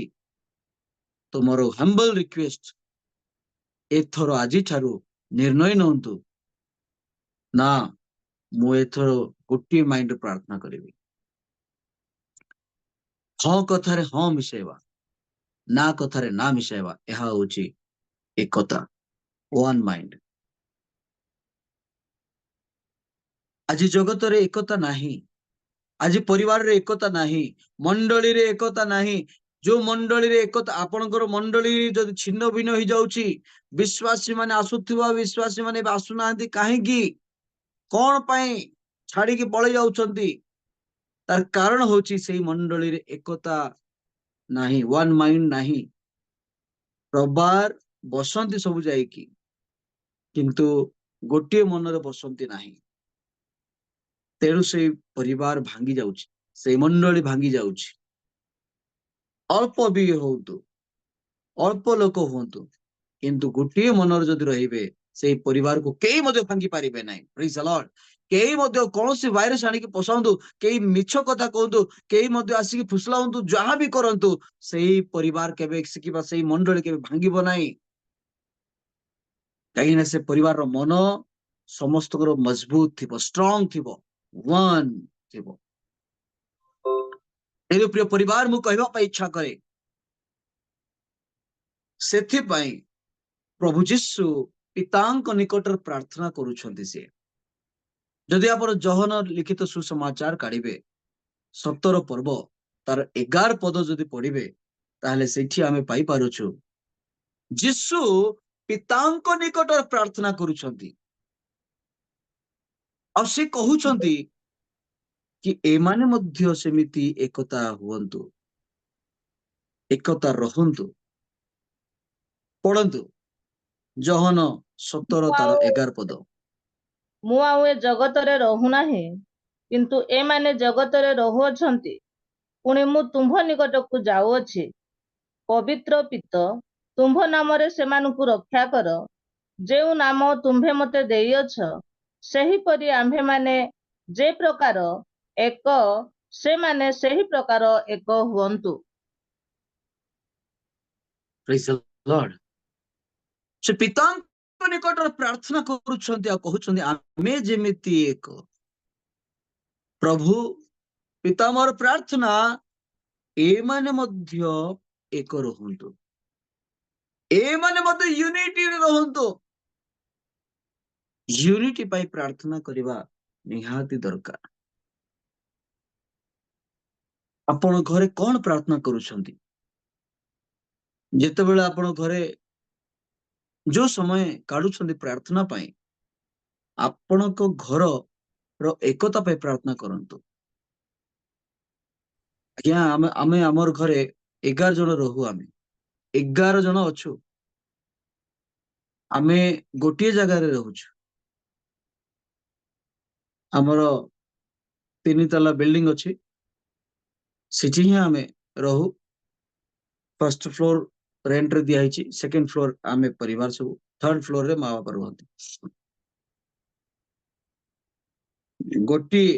तो मोर हम्बल रिक्वेस्ट एथर आज ठारू निर्णय नंतु ना मु एथर गोटे माइंड प्रार्थना करिबी। हाँ कथारे हाँ मिसेबा, ना कथारे ना मिसेबा, यह होची एकता, वन माइंड। आज जगत रे एकता नाही, आज परिवार रे एकता नाही, मंडली रे एकता नाही। जो मंडली रे एकता, आपणकर मंडली जदि छिन्न भिन्न हो जाउची, विश्वासी माने आसुथिबा विश्वासी माने आसुनाहांती काहेकि, कोन पई छाड़ी के पळे जाउचंती, तार कारण होची सेही मंडली रे एकता नाही, वन माइंड नाही। प्रबार बसंती सब जाइकी किंतु गोटे मनरे बसंती नाही। तेणु से परिवार भांगी जाउची, से मंडली भांगी जाउची। अल्प भी होतु, अल्प लोक होतु, किंतु गोटे मनर जदि रहिबे, से परिवार को केही मध्य भांगी पारिबे नाही। Praise the Lord. केही मध्य कोनोसी वायरस आनी के पसाउंतु, केही मिछ कथा कहंतु, केही मध्य आसी के फुसलाउंतु, जहा भी करंतु, सेही परिवार केबे सिकिबा, सेही मंडली केबे भांगीबो नाही। कहीं ना से परिवार रो मन समस्त को मजबूत थिबो, स्ट्रांग थिबो, वन थिबो। एरो प्रिय परिवार, मु कहबा पे इच्छा करे, सेथि पई प्रभु जीशु पितांक निकटर प्रार्थना करूछंती। से जदि आपण जहन लिखित सुसमाचार काढिबे 17 पर्व तार 11 पद जदि पढ़िबे, ताहले सेठी आमे पाई पारुछु जीशु पितांक निकटर प्रार्थना करूछंती। और से कहउछंती कि एमाने मध्य सेमिति एकता हुअन्तु, एकता रहन्तु। पढ़न्तु जहन 17 तार 11 पद। ମୁଁ ଆଉ ଏ ଜଗତରେ ରହୁନାହିଁ, କିନ୍ତୁ ଏମାନେ ଜଗତରେ ରହୁଅଛନ୍ତି, ପୁଣି ମୁଁ ତୁମ୍ଭ ନିକଟକୁ ଯାଉଅଛି। ପବିତ୍ର ପିତ, ତୁମ୍ଭ ନାମରେ ସେମାନଙ୍କୁ ରକ୍ଷା କର, ଯେଉଁ ନାମ ତୁମ୍ଭେ ମତେ ଦେଇଅଛ, ସେହିପରି ଆମ୍ଭେମାନେ ଯେ ପ୍ରକାର ଏକ, ସେମାନେ ସେହି ପ୍ରକାର ଏକ ହୁଅନ୍ତୁ। Praise the Lord. ସେ ପିତାଙ୍କ ନିକଟରେ ପ୍ରାର୍ଥନା କରୁଛନ୍ତି ଆଉ କହୁଛନ୍ତି ଆମେ ଯେମିତି ଏକ। ପ୍ରଭୁ ପିତା ମୋର ପ୍ରାର୍ଥନା ଏମାନେ ମଧ୍ୟ ଏକ ରୁହନ୍ତୁ, ଏମାନେ ମଧ୍ୟ ୟୁନିଟିରେ ରୁହନ୍ତୁ। ୟୁନିଟି ପାଇଁ ପ୍ରାର୍ଥନା କରିବା ନିହାତି ଦରକାର। ଆପଣ ଘରେ କଣ ପ୍ରାର୍ଥନା କରୁଛନ୍ତି? ଯେତେବେଳେ ଆପଣ ଘରେ ଯୋଉ ସମୟ କାଢୁଛନ୍ତି ପ୍ରାର୍ଥନା ପାଇଁ, ଆପଣଙ୍କ ଘରର ଏକତା ପାଇଁ ପ୍ରାର୍ଥନା କରନ୍ତୁ। ଆଜ୍ଞା ଆମେ ଆମର ଘରେ 11 ଜଣ ରହୁ, ଆମେ 11 ଜଣ ଅଛୁ, ଆମେ ଗୋଟିଏ ଜାଗାରେ ରହୁଛୁ। ଆମର 3 ତାଲା ବିଲ୍ଡିଂ ଅଛି, ସେଠି ହିଁ ଆମେ ରହୁ। ଫର୍ଷ୍ଟ ଫ୍ଲୋର ରେଣ୍ଟ ରେ ଦିଆ ହେଇଛି, ସେକେଣ୍ଡ ଫ୍ଲୋର ଆମେ ପରିବାର ସବୁ, ଥର୍ଡ ଫ୍ଲୋର ରେ ମା ବାପା ରୁହନ୍ତି। ଗୋଟିଏ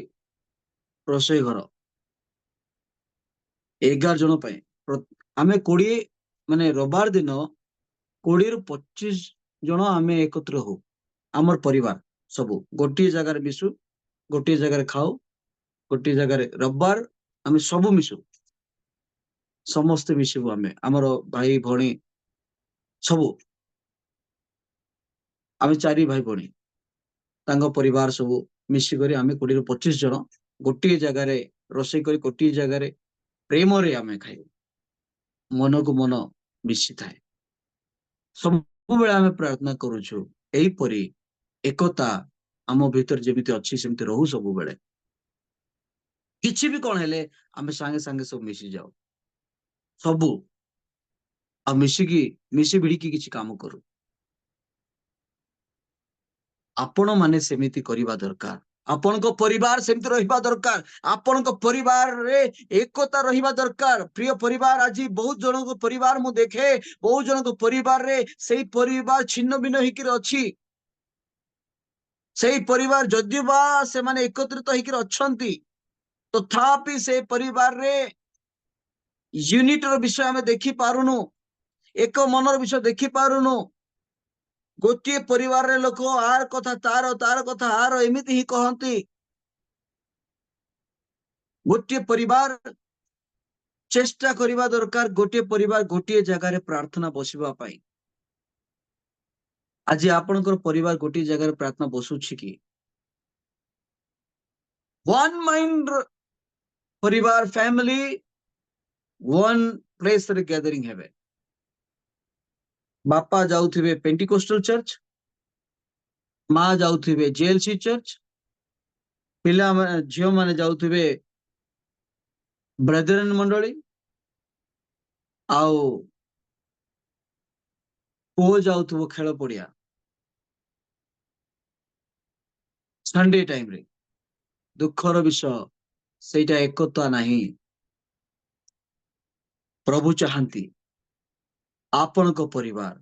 ରୋଷେଇ ଘର 11 ଜଣ ପାଇଁ। ଆମେ 20 ମାନେ ରବିବାର ଦିନ 20 ରୁ 25 ଜଣ ଆମେ ଏକତ୍ର ହଉ। ଆମର ପରିବାର ସବୁ ଗୋଟିଏ ଜାଗାରେ ମିଶୁ, ଗୋଟିଏ ଜାଗାରେ ଖାଉ, ଗୋଟିଏ ଜାଗାରେ ରବିବାର ଆମେ ସବୁ ମିଶୁ, ସମସ୍ତେ ମିଶିବୁ। ଆମେ ଆମର ଭାଇ ଭଉଣୀ ସବୁ, ଆମେ 4 ଭାଇ ଭଉଣୀ, ତାଙ୍କ ପରିବାର ସବୁ ମିଶିକରି ଆମେ 20 ରୁ 25 ଜଣ ଗୋଟିଏ ଜାଗାରେ ରୋଷେଇ କରି ଗୋଟିଏ ଜାଗାରେ ପ୍ରେମରେ ଆମେ ଖାଇବୁ। ମନକୁ ମନ ମିଶିଥାଏ। ସବୁବେଳେ ଆମେ ପ୍ରାର୍ଥନା କରୁଛୁ ଏହିପରି ଏକତା ଆମ ଭିତରେ ଯେମିତି ଅଛି ସେମିତି ରହୁ ସବୁବେଳେ। କିଛି ବି କଣ ହେଲେ ଆମେ ସାଙ୍ଗେ ସାଙ୍ଗେ ସବୁ ମିଶି ଯାଉ, ସବୁ ଆଉ ମିଶି ଭିଡ଼ିକି କିଛି କାମ କରୁ। ଆପଣ ମାନେ ସେମିତି କରିବା ଦରକାର, ଆପଣଙ୍କ ପରିବାର ସେମିତି ରହିବା ଦରକାର, ଆପଣଙ୍କ ପରିବାରରେ ଏକତା ରହିବା ଦରକାର। ପ୍ରିୟ ପରିବାର, ଆଜି ବହୁତ ଜଣଙ୍କ ପରିବାର ମୁଁ ଦେଖେ, ବହୁତ ଜଣଙ୍କ ପରିବାରରେ ସେଇ ପରିବାର ଛିନ୍ନ ଭିନ୍ନ ହେଇକିରି ଅଛି। ସେଇ ପରିବାର ଯଦିଓ ବା ସେମାନେ ଏକତ୍ରିତ ହେଇକିରି ଅଛନ୍ତି, ତଥାପି ସେ ପରିବାରରେ ୟୁନିଟର ବିଷୟ ଆମେ ଦେଖି ପାରୁନୁ, ଏକ ମନର ବିଷୟ ଦେଖି ପାରୁନୁ। ଗୋଟିଏ ପରିବାରରେ ଲୋକ ଆର କଥା ତାର, ତାର କଥା ଆର, ଏମିତି ହିଁ କହନ୍ତି। ଗୋଟିଏ ପରିବାର ଚେଷ୍ଟା କରିବା ଦରକାର, ଗୋଟିଏ ପରିବାର ଗୋଟିଏ ଜାଗାରେ ପ୍ରାର୍ଥନା ବସିବା ପାଇଁ। ଆଜି ଆପଣଙ୍କର ପରିବାର ଗୋଟିଏ ଜାଗାରେ ପ୍ରାର୍ଥନା ବସୁଛି କି? वन माइंड परिवार फैमिली वन प्लेस रे गैदरिंग हेबे। बापा जाउथिबे पेंटिकोस्टल चर्च, माँ जाउथिबे जेएलसी चर्च, पिला झियो माने जाउथिबे ब्रदरन मंडली, आउ पुओ जाउथिबो खेल पड़िया संडे टाइम रे। दुखर विषय सेटा एकता नहीं। प्रभु चाहती आपनको परिवार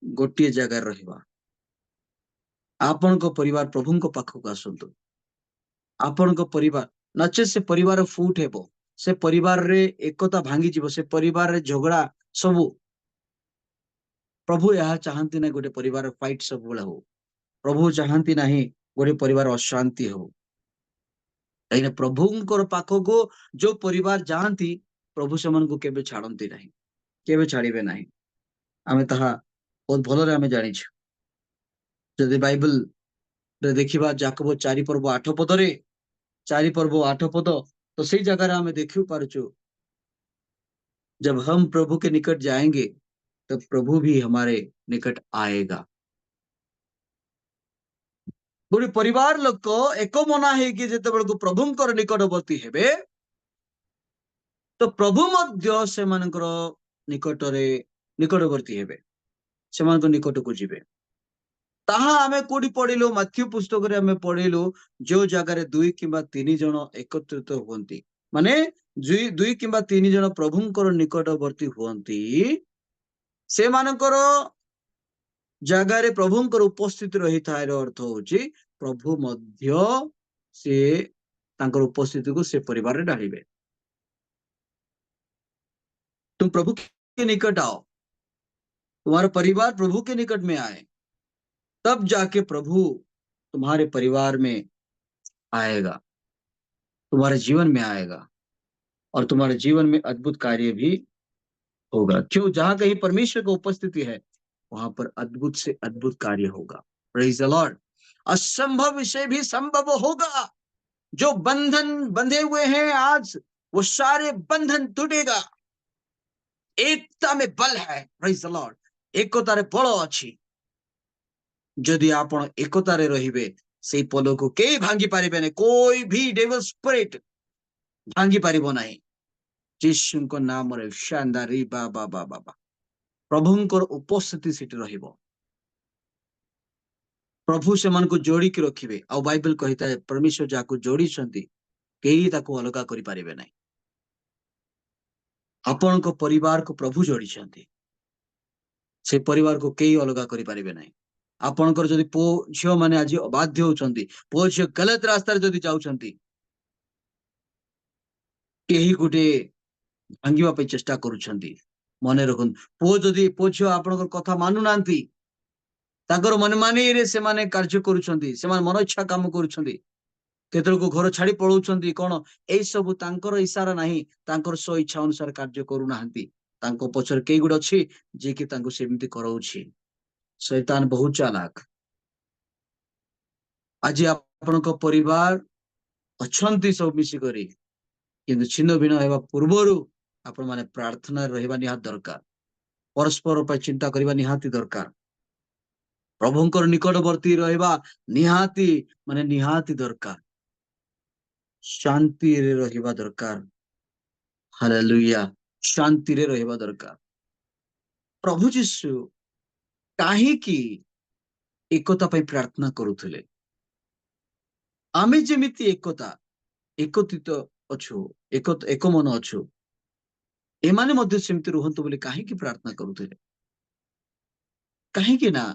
गोटे जगह रहिबा। आपनको परिवार प्रभुଙ୍କ ପାଖକୁ ଆସନ୍ତୁ। ଆପଣଙ୍କ ପରିବାର ନଚେତ ସେ ପରିବାର ଫୁଟ ହେବ, ସେ ପରିବାରରେ ଏକତା ଭାଙ୍ଗିଯିବ, ସେ ପରିବାରରେ ଝଗଡ଼ା ସବୁ। ପ୍ରଭୁ ଏହା ଚାହାନ୍ତି ନା ଗୋଟେ ପରିବାର ଫାଇଟ ସବୁବେଳେ ହଉ। ପ୍ରଭୁ ଚାହାନ୍ତି ନାହିଁ ଗୋଟେ ପରିବାର ଅଶାନ୍ତି ହଉ। କାହିଁକିନା ପ୍ରଭୁଙ୍କର ପାଖକୁ ଯୋଉ ପରିବାର ଯାଆନ୍ତି, ପ୍ରଭୁ ସେମାନଙ୍କୁ କେବେ ଛାଡନ୍ତି ନାହିଁ, କେବେ ଛାଡିବେ ନାହିଁ। ଆମେ ତାହା ବହୁତ ଭଲରେ ଆମେ ଜାଣିଛୁ। ଯଦି ବାଇବଲ ରେ ଦେଖିବା ଯାକୋବ 4 ପର୍ବ 8 ପଦରେ, 4 पर्व 8 पद, तो सही जगह हमें देख पारुचु, जब हम प्रभु के निकट जाएंगे तब प्रभु भी हमारे निकट आएगा। गोटे परिवार लोक एक मना है कि जेते बेलको प्रभुंकर निकटवर्ती हेबे, तो प्रभु मध्य से मानकर निकटरे निकटवर्ती हेबे, से मानकर निकट को जिबे। ତାହା ଆମେ କୋଉଠି ପଢିଲୁ? ମାଥ୍ୟୁ ପୁସ୍ତକରେ ଆମେ ପଢିଲୁ, ଯୋଉ ଜାଗାରେ 2 କିମ୍ବା 3 ଜଣ ଏକତ୍ରିତ ହୁଅନ୍ତି, ମାନେ ଦୁଇ କିମ୍ବା 3 ଜଣ ପ୍ରଭୁଙ୍କର ନିକଟବର୍ତ୍ତୀ ହୁଅନ୍ତି, ସେମାନଙ୍କର ଜାଗାରେ ପ୍ରଭୁଙ୍କର ଉପସ୍ଥିତି ରହିଥାଏ। ଅର୍ଥ ହଉଛି ପ୍ରଭୁ ମଧ୍ୟ ସେ ତାଙ୍କର ଉପସ୍ଥିତିକୁ ସେ परिवार डालिबे। तुम प्रभु के निकट आओ, तुम्हारा परिवार प्रभु के निकट में आए, तब जाके प्रभु तुम्हारे परिवार में आएगा, तुम्हारे जीवन में आएगा, और तुम्हारे जीवन में अद्भुत कार्य भी होगा। क्यों? जहां कहीं परमेश्वर की उपस्थिति है, वहां पर अद्भुत से अद्भुत कार्य होगा। Praise the Lord. असंभव विषय भी संभव होगा। जो बंधन बंधे हुए हैं आज, वो सारे बंधन टूटेगा। एकता में बल है। Praise the Lord. एकतारे बल अछि। जदि आपण एकतारे रहिबे, सेई पल को केही भांगी पारिबे नै, कोई भी डेविल स्पिरिट भांगी पारिबो नाही। यीशुଙ୍କ नामରେ शानदारी बाबा बाबा प्रभुଙ୍କର उपस्थिति सेठी रहिबो। प्रभु सेମାନଙ୍କୁ जोड़िକି रखिबे। ଆଉ ବାଇବେଲ କହିଥାଏ, परमेश्वर ଯାହାକୁ जोड़िଛନ୍ତି केही ତାକୁ ଅଲଗା କରି ପାରିବେ ନାହିଁ। ଆପଣଙ୍କ ପରିବାରକୁ ପ୍ରଭୁ जोड़िଛନ୍ତି, ସେ ପରିବାରକୁ କେହି ଅଲଗା କରି ପାରିବେ ନାହିଁ। ଆପଣଙ୍କର ଯଦି ପୁଅ ଝିଅ ମାନେ ଆଜି ଅବାଧ୍ୟ ହଉଛନ୍ତି, ପୁଅ ଝିଅ ଗଲତ ରାସ୍ତାରେ ଯଦି ଯାଉଛନ୍ତି, କେହି ଗୋଟେ ଭାଙ୍ଗିବା ପାଇଁ ଚେଷ୍ଟା କରୁଛନ୍ତି, ମନେ ରଖନ୍ତୁ, ପୁଅ ଝିଅ ଆପଣଙ୍କର କଥା ମାନୁନାହାନ୍ତି, ତାଙ୍କର ମନମାନିରେ ସେମାନେ କାର୍ଯ୍ୟ କରୁଛନ୍ତି, ସେମାନେ ମନ ଇଚ୍ଛା କାମ କରୁଛନ୍ତି, କେତେବେଳକୁ ଘର ଛାଡି ପଳଉଛନ୍ତି, କଣ ଏଇ ସବୁ ତାଙ୍କର ଇଶାରା ନାହିଁ, ତାଙ୍କର ସ୍ୱ ଇଚ୍ଛା ଅନୁସାରେ କାର୍ଯ୍ୟ କରୁନାହାନ୍ତି। ତାଙ୍କ ପଛରେ କେହି ଗୋଟେ ଅଛି ଯିଏକି ତାଙ୍କୁ ସେମିତି କରାଉଛି। ଶୈତାନ ବହୁତ ଚାଲାକ। ଆଜି ଆପଣଙ୍କ ପରିବାର ଅଛନ୍ତି ସବୁ ମିଶିକରି, କିନ୍ତୁ ଛିନ୍ନ ଭିନ୍ନ ହେବା ପୂର୍ବରୁ ଆପଣ ମାନେ ପ୍ରାର୍ଥନାରେ ରହିବା ନିହାତି ଦରକାର। ପରସ୍ପର ପାଇଁ ଚିନ୍ତା କରିବା ନିହାତି ଦରକାର। ପ୍ରଭୁଙ୍କର ନିକଟବର୍ତ୍ତୀ ରହିବା ନିହାତି ଦରକାର। ଶାନ୍ତିରେ ରହିବା ଦରକାର। ହାଲେଲୁୟା। ଶାନ୍ତିରେ ରହିବା ଦରକାର। ପ୍ରଭୁ ଯୀଶୁ କାହିଁକି ଏକତା ପାଇଁ ପ୍ରାର୍ଥନା କରୁଥିଲେ? ଆମେ ଯେମିତି ଏକତ୍ରିତ ଅଛୁ, ଏକ ମନ ଅଛୁ, ଏମାନେ ମଧ୍ୟ ସେମିତି ରୁହନ୍ତୁ ବୋଲି କାହିଁକି ପ୍ରାର୍ଥନା କରୁଥିଲେ? କାହିଁକି ନା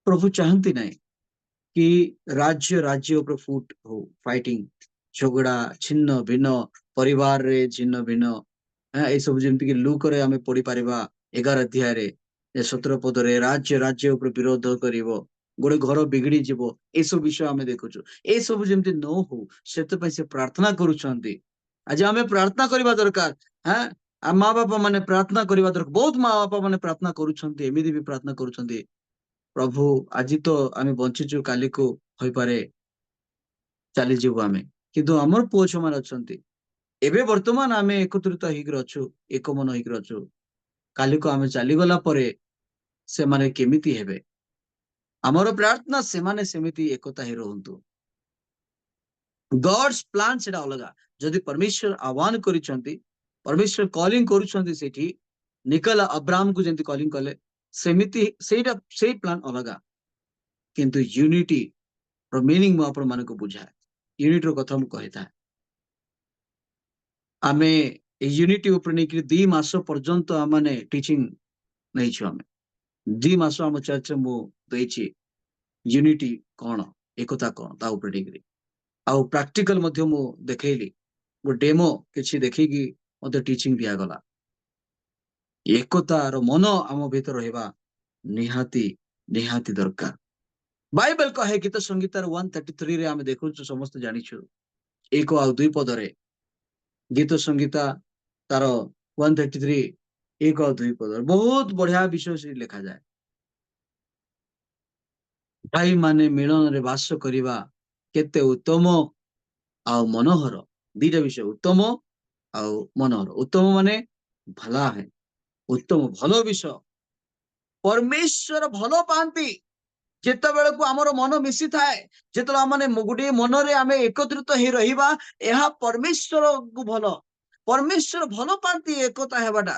ପ୍ରଭୁ ଚାହାନ୍ତି ନାହିଁ କି राज्य ଉପରେ ଫୁଟ ହଉ, फाइटिंग, ଝଗଡା, ଛିନ୍ନ ଭିନ୍ନ, ପରିବାରରେ ଛିନ୍ନ ଭିନ୍ନ, ଏସବୁ ଯେମିତିକି ଲୁକରେ ଆମେ ପଢିପାରିବା 11 ଅଧ୍ୟାୟରେ 17 ପଦରେ, राज्य ଉପରେ ବିରୋଧ କରିବ, ଗୋଟେ ଘର ବିଗିଡି ଯିବ, ଏସବୁ ବିଷୟ ଆମେ ଦେଖୁଛୁ। ଏସବୁ ଯେମିତି ନ ହଉ ସେଥିପାଇଁ ସେ ପ୍ରାର୍ଥନା କରୁଛନ୍ତି। ଆଜି ଆମେ ପ୍ରାର୍ଥନା କରିବା ଦରକାର। ମା ବାପା ମାନେ ପ୍ରାର୍ଥନା କରିବା ଦରକାର। ବହୁତ ମା ବାପା ମାନେ ପ୍ରାର୍ଥନା କରୁଛନ୍ତି, ଏମିତି ବି ପ୍ରାର୍ଥନା କରୁଛନ୍ତି, ପ୍ରଭୁ ଆଜି ତ ଆମେ ବଞ୍ଚିଛୁ, କାଲିକୁ ହୋଇପାରେ ଚାଲିଯିବୁ ଆମେ, କିନ୍ତୁ ଆମର ପୁଅ ଝିଅ ମାନେ ଅଛନ୍ତି, ଏବେ ବର୍ତ୍ତମାନ ଆମେ ଏକତ୍ରିତ ହେଇକି ଅଛୁ, ଏକ ମନ ହେଇକି ଅଛୁ, କାଲିକୁ ଆମେ ଚାଲିଗଲା ପରେ ସେମାନେ କେମିତି ହେବେ? ଆମର ପ୍ରାର୍ଥନା ସେମାନେ ସେମିତି ଏକତା ହେଇ ରୁହନ୍ତୁ। ଗଡ୍ସ ପ୍ଲାନ୍ ସେଟା ଅଲଗା। ଯଦି परमेश्वर ଆହ୍ୱାନ କରିଛନ୍ତି, परमेश्वर କଲିଂ କରୁଛନ୍ତି, ସେଠି ନିକଲା ଅବ୍ରାହମକୁ ଯେମିତି କଲିଂ କଲେ, ସେମିତି ସେଇ ପ୍ଲାନ୍ ଅଲଗା। କିନ୍ତୁ ୟୁନିଟି ର ମିନିଂ ମୁଁ ଆପଣ ମାନଙ୍କୁ ବୁଝାଏ, ୟୁନିଟି ର କଥା ମୁଁ କହିଥାଏ। ଆମେ এই ୟୁନିଟି ଉପରେ ନେଇକି 2 ମାସ ପର୍ଯ୍ୟନ୍ତ ଆମେ ଟିଚିଂ ନେଇଛୁ। ଆମେ 2 ମାସ ଆମ ଚର୍ଚ୍ଚରେ ମୁଁ ଦେଇଛି ୟୁନିଟି କଣ, ଏକତା କଣ, ତା ଉପରେ ନେଇକି। ଆଉ ପ୍ରାକ୍ଟିକାଲ ମଧ୍ୟ ମୁଁ ଦେଖେଇଲି, ଗୋଟେ ଡେମୋ କିଛି ଦେଖେଇକି ମୋତେ ଟିଚିଂ ଦିଆଗଲା। ଏକତାର ମନ ଆମ ଭିତରେ ରହିବା ନିହାତି ଦରକାର। ବାଇବେଲ କହେ, ଗୀତ ସଂଗୀତାର 133 ରେ ଆମେ ଦେଖୁଛୁ, ସମସ୍ତେ ଜାଣିଛୁ, 1 ଆଉ 2 ପଦରେ, ଗୀତ ସଂଗୀତା ତାର 133 1 ଆଉ 2 ପଦରେ ବହୁତ ବଢିଆ ବିଷୟ ସେଠି ଲେଖାଯାଏ। ଭାଇ ମାନେ ମିଳନରେ ବାସ କରିବା କେତେ ଉତ୍ତମ ଆଉ ମନୋହର। 2ଟା ବିଷୟ, ଉତ୍ତମ ଆଉ ମନୋହର। ଉତ୍ତମ ମାନେ ଭଲା है, ଉତ୍ତମ ଭଲ ବିଷୟ। ପରମେଶ୍ୱର ଭଲ ପାଆନ୍ତି ଯେତେବେଳକୁ ଆମର ମନ ମିଶିଥାଏ, ଯେତେବେଳେ ଆମେ ଗୋଟିଏ ମନରେ ଆମେ ଏକତ୍ରିତ ହେଇ ରହିବା, ଏହା ପରମେଶ୍ୱରକୁ ଭଲ। ପରମେଶ୍ୱର ଭଲ ପାଆନ୍ତି ଏକତା ହେବାଟା।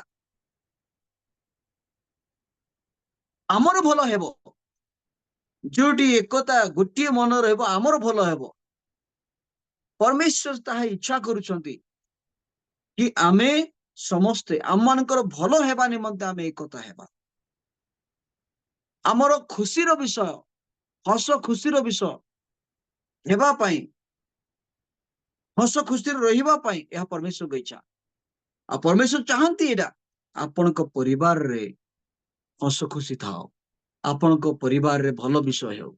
ଆମର ଭଲ ହେବ। जोटी एकता गोटे मन रहबो आमर भल हेबो परमेश्वर ताहा इच्छा करूछंती कि आमे समस्ते आम मानकर भल हेबा निमंते आमे एकता हेबा आमर खुशीर विषय हस खुशीर विषय हेबा पाई हस खुशी रहिबा पाई यह परमेश्वर को इच्छा आ परमेश्वर चाहती एटा आपनक परिवार रे हस खुशी थाओ आपनक परिवार रे भल विषय हो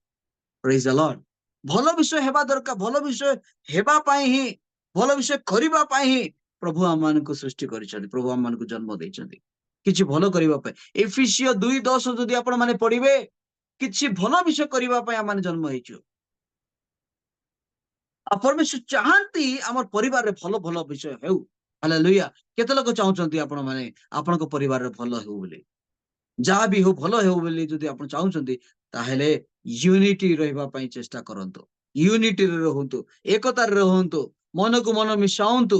प्रेज द लॉर्ड भल विषय हेबा दरकार भल विषय हेबा पाई ही भल विषय करिबा पाई ही प्रभु आम मानक सृष्टि करिसथि प्रभु आम मानक जन्म दैछथि किछि भल करिबा पाई एफिसियो 2:10 जदि आपण माने पढिबे किछि भल विषय करिबा पाई आम माने जन्म हेछु आ परमेश्वर चाहती आमर परिवार रे भल भल विषय हेउ हालेलुया केते लोक चाहुचंती आपण माने आपनक परिवार रे भल हेउ बोली जहाँ भी हो भल हेउ बोली जदि आपण चाहुचंती ताहेले यूनिटी रहिबा पाई चेष्टा करंतु यूनिटी रे रहंतु एकता रे रहंतु मन को मन मिसाउंतु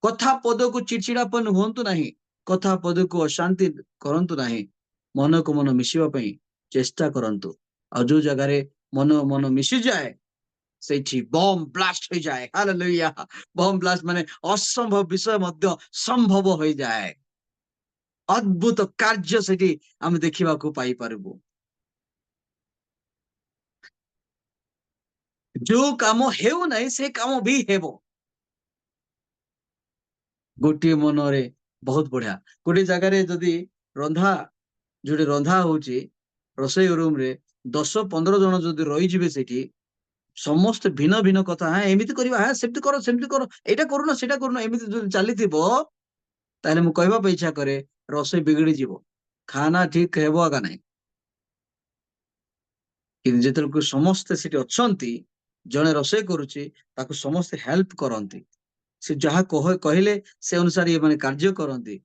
कथा पद को चिड़चिड़ापन हुंतु नहीं कथा पद को अशांति करंतु नहीं मन को मन मिसिबा पाई चेष्टा करंतु आ जो जगह रे मन मन मिसी जाए सेठी बम ब्लास्ट हो जाए हालेलुया बम ब्लास्ट माने असंभव विषय मध्य संभव हो जाए अद्भुत कार्य सेठी हम देखिबा को पाई परबो जो काम हेउ नहीं से काम भी हेबो गोटे मन रे बहुत बढ़िया गोटे जगह रे जदि रंधा जोटे रंधा होची रोषेई रूम रे 10-15 जन जदि रही जिवे सेठी समस्त भिन्न भिन्न कथा हाँ एमिति करबा हाँ सेमति करो एटा करूना सेटा करूना एमिति जदि चलीथिबो ताले मु कहबा पे इच्छा करे रोषेई बिगड़ी जीवो खाना ठीक हेबो आगा नहीं कि जेतल को समस्त सेठी अछंती जने रोषेई करूची ताको समस्त हेल्प करंती से जहा कहले से अनुसार ये माने कार्य करंती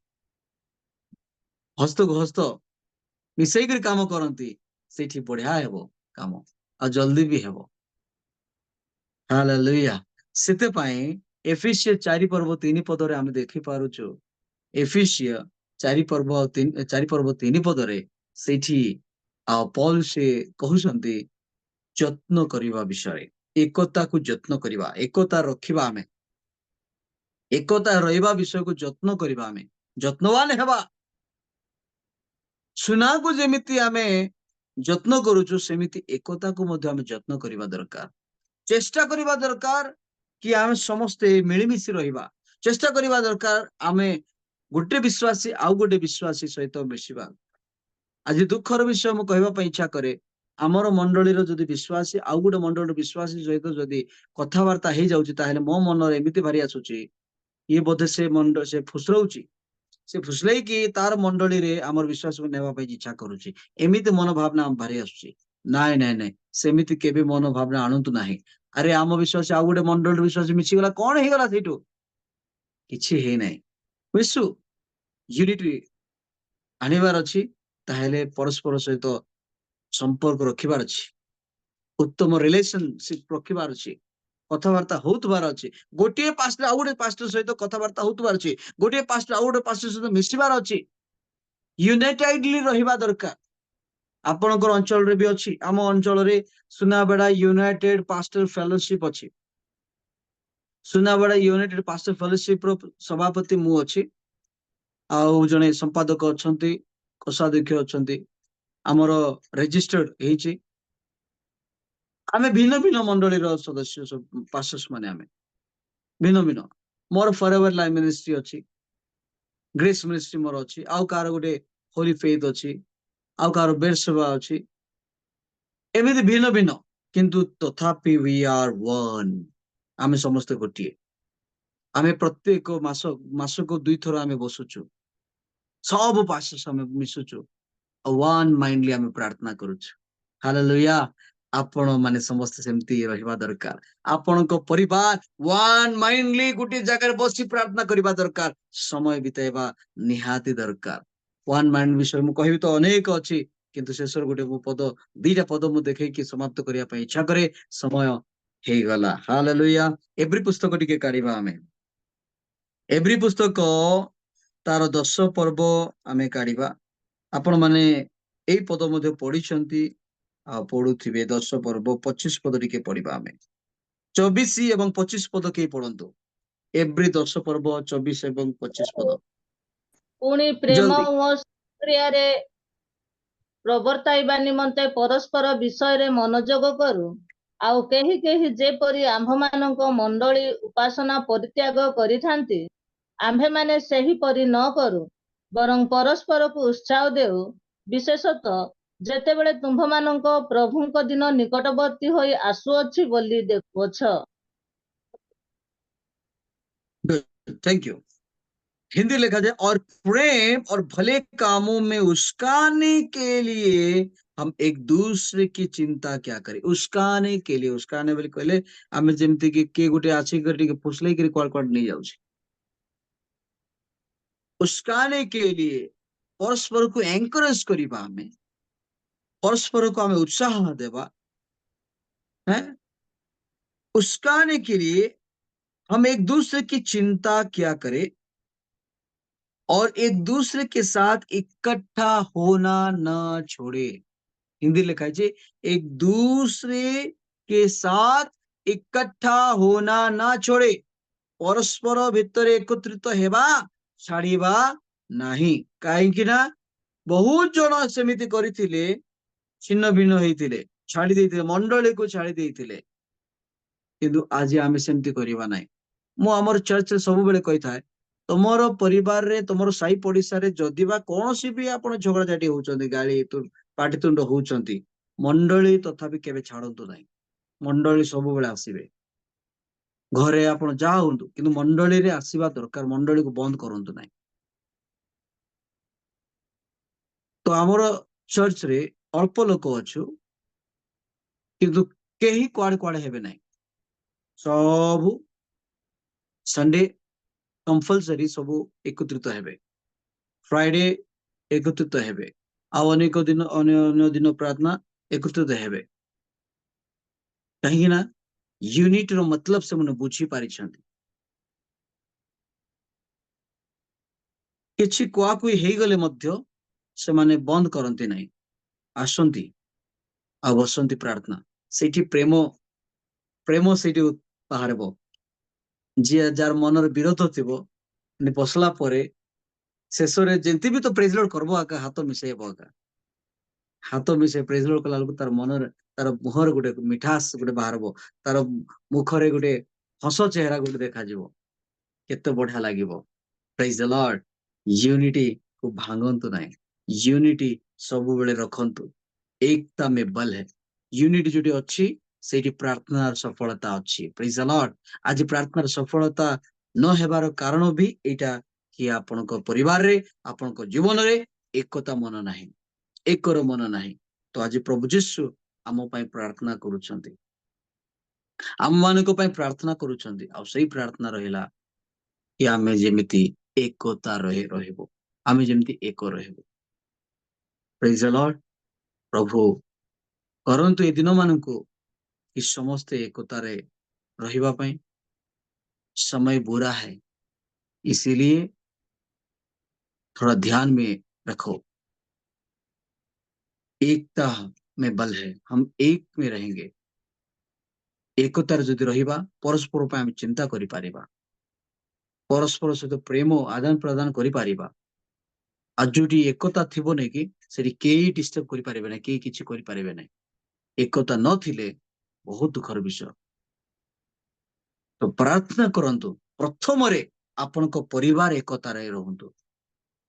हस्त को हस्त मिसई कर काम करंती सेठी बढ़िया हेबो काम आ जल्दी भी हेबो हालेलुया सेते पाई एफिसियो 4 पर्व 3 पद रे हम देखि पारुछु एफिसियो 4 पर्व 3 पद रे सेठी आ पौल से कहउसंती जत्न करिवा विषय एकता को जत्न करिवा एकता रखिबा हमें एकता रहिबा विषय को जत्न करिबा हमें जत्नवान हेबा सुना को जेमिति आमे जत्न करूछु सेमिति एकता को मध्य आमे जत्न करिबा दरकार चेष्टा करिबा दरकार कि आमे समस्ते मिलिमिशि रहिबा चेष्टा करिबा दरकार आमे गोटे विश्वासी आउ गोटे विश्वासी सहित मिशिबा आज दुखर विषय मु कहबा पई इच्छा करे आमर मंडली रो जदि विश्वासी आउ गोटे मंडली विश्वासी सहित जदि कथावार्ता हे जाउची ताहेले मो मन रे एमिति भारी आसुची ये बोधे से फुसरौची से फुसलै कि तार मंडली रे आमर विश्वास को नेबा पई इच्छा करूची एमिति मन भावना हम भारी आसुची नाय नाय नाय सेमिति केबे मन भावना आणंतु नाही अरे आम विश्वास आउ गोटे मंडल विश्वास मिसी गला कोन हे गला सेटू किछि हे नै विश्व यूनिटी आनिबार अछि ताहेले परस्पर सहित संपर्क रखिबार अछि उत्तम रिलेशनशिप रखिबार अछि कथावार्ता होतबार अछि गोटे पास्टर आउ गोटे पास्टर सहित कथावार्ता होतबार अछि गोटे पास्टर आउ गोटे पास्टर सहित मिसिबार अछि यूनाइटेडली रहिबा दरकार आपनकर अंचल रे भी अछि आम अंचल रे सुनाबेड़ा यूनाइटेड पास्टर फेलोशिप अछि सुनाबेड़ा यूनाइटेड पास्टर फेलोशिप रो सभापति मु अछि आउ जने संपादक अछंती कोषाध्यक्ष अछंती हमर रजिस्टर्ड हेछि आमे भिन्न भिन्न मंडली रो सदस्य सब पास्टर्स माने आमे भिन्न भिन्न मोर फॉरएवर लाइफ मिनिस्ट्री अछि ग्रेस मिनिस्ट्री मोर अछि आउ कार गोटे होली फेथ अछि आउ कार बेर सेवा अछि एमिति भिन्न भिन्न किंतु तथापि वी आर वन आमे समस्त गोटिए आमे प्रत्येक मास को 2 थर आमे बसुछु सब पास्टर्स आमे मिसुछु वन माइंडली आमे प्रार्थना करूछु हालेलुया आपण माने समस्त सेमती रहिबा दरकार आपण को परिवार वन माइंडली गोटे जगह बसी प्रार्थना करिबा दरकार समय बिताइबा निहाती दरकार वन माइंड विषय मु कहिबि तो अनेक अछि किंतु शेषर गोटे मु पद 2टा पद मु देखै कि समाप्त करिया पई इच्छा करे समय हे गला हालेलुया एवरी पुस्तक टिके काढिबा आमे एवरी पुस्तक तार 10 पर्व आमे काढिबा आपण माने ଏଇ ପଦ ମଧ୍ୟ ପଢିଛନ୍ତି ଆଉ ପଢୁଥିବେ 10 ପର୍ବ 25 ପଦ ଟିକେ ପଢିବା ଆମେ 24 ଏବଂ 25 ପଦ କେହି ପଢନ୍ତୁ ଏଭ୍ରି 10 ପର୍ବ 24 ଏବଂ 25 ପଦ ପୁଣି ପ୍ରେମ ଜଲ୍ଦି ଓ କ୍ରିୟାରେ ପ୍ରବର୍ତ୍ତାଇବା ନିମନ୍ତେ ପରସ୍ପର ବିଷୟରେ ମନୋଯୋଗ କରୁ। ଆଉ କେହି କେହି ଯେପରି ଆମ୍ଭମାନଙ୍କ ମଣ୍ଡଳୀ ଉପାସନା ପରିତ୍ୟାଗ କରିଥାନ୍ତି, ଆମ୍ଭେମାନେ ସେହିପରି ନ କରୁ, ବରଂ ପରସ୍ପରକୁ ଉତ୍ସାହ ଦେଉ, ବିଶେଷତଃ ଯେତେବେଳେ ତୁମ୍ଭମାନଙ୍କ ପ୍ରଭୁଙ୍କ ଦିନ ନିକଟବର୍ତ୍ତୀ ହୋଇ ଆସୁଅଛି ବୋଲି ଦେଖୁଅଛ। थैंक यू हिंदी लिखा जाए और प्रेम और भले कामों में उस्काने के लिए हम एक दूसरे की चिंता क्या करें उस्काने के लिए उस्काने बोली कहले आमे जेमती कि के गुटे आछि कर टिके फुसलै करी क्वाड क्वाड नहीं जाउछि उस्काने के लिए परस्पर को एनकरेज करिबा हमें परस्पर को हमें उत्साह देबा है उस्काने के लिए हम एक दूसरे की चिंता क्या करें और एक दूसरे के साथ इकट्ठा होना न छोड़े हिंदी लिखा है एक दूसरे के साथ इकट्ठा होना न छोड़े परस्पर भितर एकत्रित हेबा छाड़िबा नहीं काहेकि ना बहुत जन सेमिति करिथिले छिन्न भिन्न होइथिले छाड़ी देइथिले मंडली को छाड़ी देइथिले किंतु आज आमे सेमति करिबा नाही मु हमर चर्च रे सब बेले कहि थाए तमरो परिवार रे तमरो साई पडिसा रे जदि बा कोनोसी भी आपण झगड़ा झाटी होउचंदी गाली तो पाटितुंड होउचंती मंडली तथापि केबे छाडंतु नाही मंडली सब बेले आसीबे घरे आपण जा हुंतु किंतु मंडली रे आसीबा दरकार मंडली को बंद करंतु नाही तो हमर चर्च रे अल्प लोक अछु किंतु केही क्वाड क्वाड हेबे नाही सब संडे कंपलसरी सब एकत्रित हेबे फ्राइडे एकत्रित हेबे आ अनेक दिन अन्य दिन प्रार्थना एकत्रित हेबे कहीं ना यूनिट रो मतलब से मने बुझी पारि छथि किछि कुआ कुई हेई गले मध्य से माने बंद करंती नाही आसंती आ बसंती प्रार्थना सेठी प्रेम प्रेम सेठी बाहरबो जे जार मनर विरोध थिबो ने बसला परे शेषरे जेंती भी तो प्रेज लॉर्ड करबो आका हाथ मिसेबो आका हाथ मिसे प्रेज लॉर्ड कला लको तार मनर तार मुहर गुटे मिठास गुटे बाहरबो तार मुखरे गुटे हस चेहरा गुटे देखा जिवो केते बढ़िया लागिवो प्रेज द लॉर्ड यूनिटी को भांगंतु नाही यूनिटी सब बेले रखंतु एकता में बल है यूनिटी जोटी अच्छी सेठी प्रार्थनार सफलता अच्छी प्रेज द लॉर्ड आज प्रार्थनार सफलता न हेबार कारण भी एटा कि आपनको परिवार रे आपनको जीवन रे एकता मन नाही एकर मन नाही तो आज प्रभु यीशु आम पई प्रार्थना करूछंती आम मानको पई प्रार्थना करूछंती आ सही प्रार्थना रहिला कि आमे जेमिति एकता रहबो आमे जेमिति एक रहबो प्रेज द लॉर्ड प्रभु करंतु ए दिन मानको कि समस्त एकता रे रहिबा पई समय बुरा है इसीलिए थोड़ा ध्यान में रखो एकता में बल है हम एक में रहेंगे एकतार जदि रहिबा परस्पर पे हम चिंता करि पारिबा परस्पर सहित प्रेम आदान प्रदान करि पारिबा आज जोटी एकता थिबो नै कि सेठी केही डिस्टर्ब करि पारिबे नै केही किछि करि पारिबे नै एकता न थिले बहुत दुखर विषय तो प्रार्थना करंतु प्रथम रे आपनको परिवार एकता रे रहंतु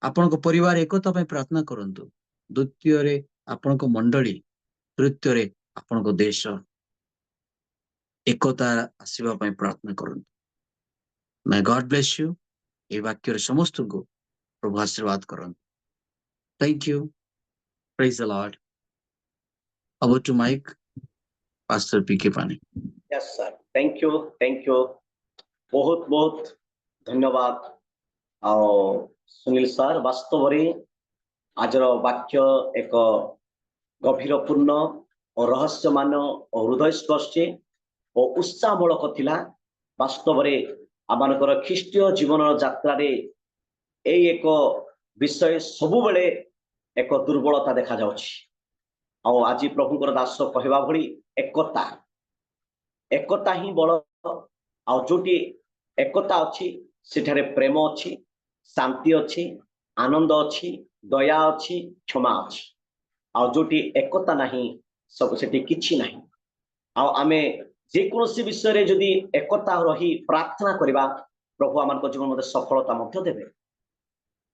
आपनको परिवार एकता पय प्रार्थना करंतु द्वितीय रे आपनको मंडली तृतीय रे आपनको देश एकता आसीबा पय प्रार्थना करंतु may God bless you ए वाक्य रे समस्त को प्रभु आशीर्वाद करंतु thank you praise the Lord over to Mike pastor PK Pani yes sir thank you बहुत बहुत धन्यवाद आओ सुनील सर वास्तव रे आजर वाक्य एक गभीरपूर्ण और रहस्यमान और हृदयस्पर्शी और उत्साहमूलक थिला वास्तव रे आमानकर ख्रीष्टीय जीवन यात्रा रे एक विषय सबु बेले ଏକ ଦୁର୍ବଳତା ଦେଖା ଯାଉଛି। ଆଉ ଆଜି ପ୍ରଭୁଙ୍କର ଦାସ କହିବା ଭଳି ଏକତା ଏକତା ହିଁ ବଳ। ଆଉ ଯୋଉଠି ଏକତା ଅଛି ସେଠାରେ ପ୍ରେମ ଅଛି, ଶାନ୍ତି ଅଛି, ଆନନ୍ଦ ଅଛି, ଦୟା ଅଛି, କ୍ଷମା ଅଛି। ଆଉ ଯୋଉଠି ଏକତା ନାହିଁ ସବୁ ସେଠି କିଛି ନାହିଁ। ଆଉ ଆମେ ଯେକୌଣସି ବିଷୟରେ ଯଦି ଏକତା ରହି ପ୍ରାର୍ଥନା କରିବା ପ୍ରଭୁ ଆମଙ୍କ ଜୀବନ ମধ্যে ସଫଳତା ମଧ୍ୟ ଦେବେ।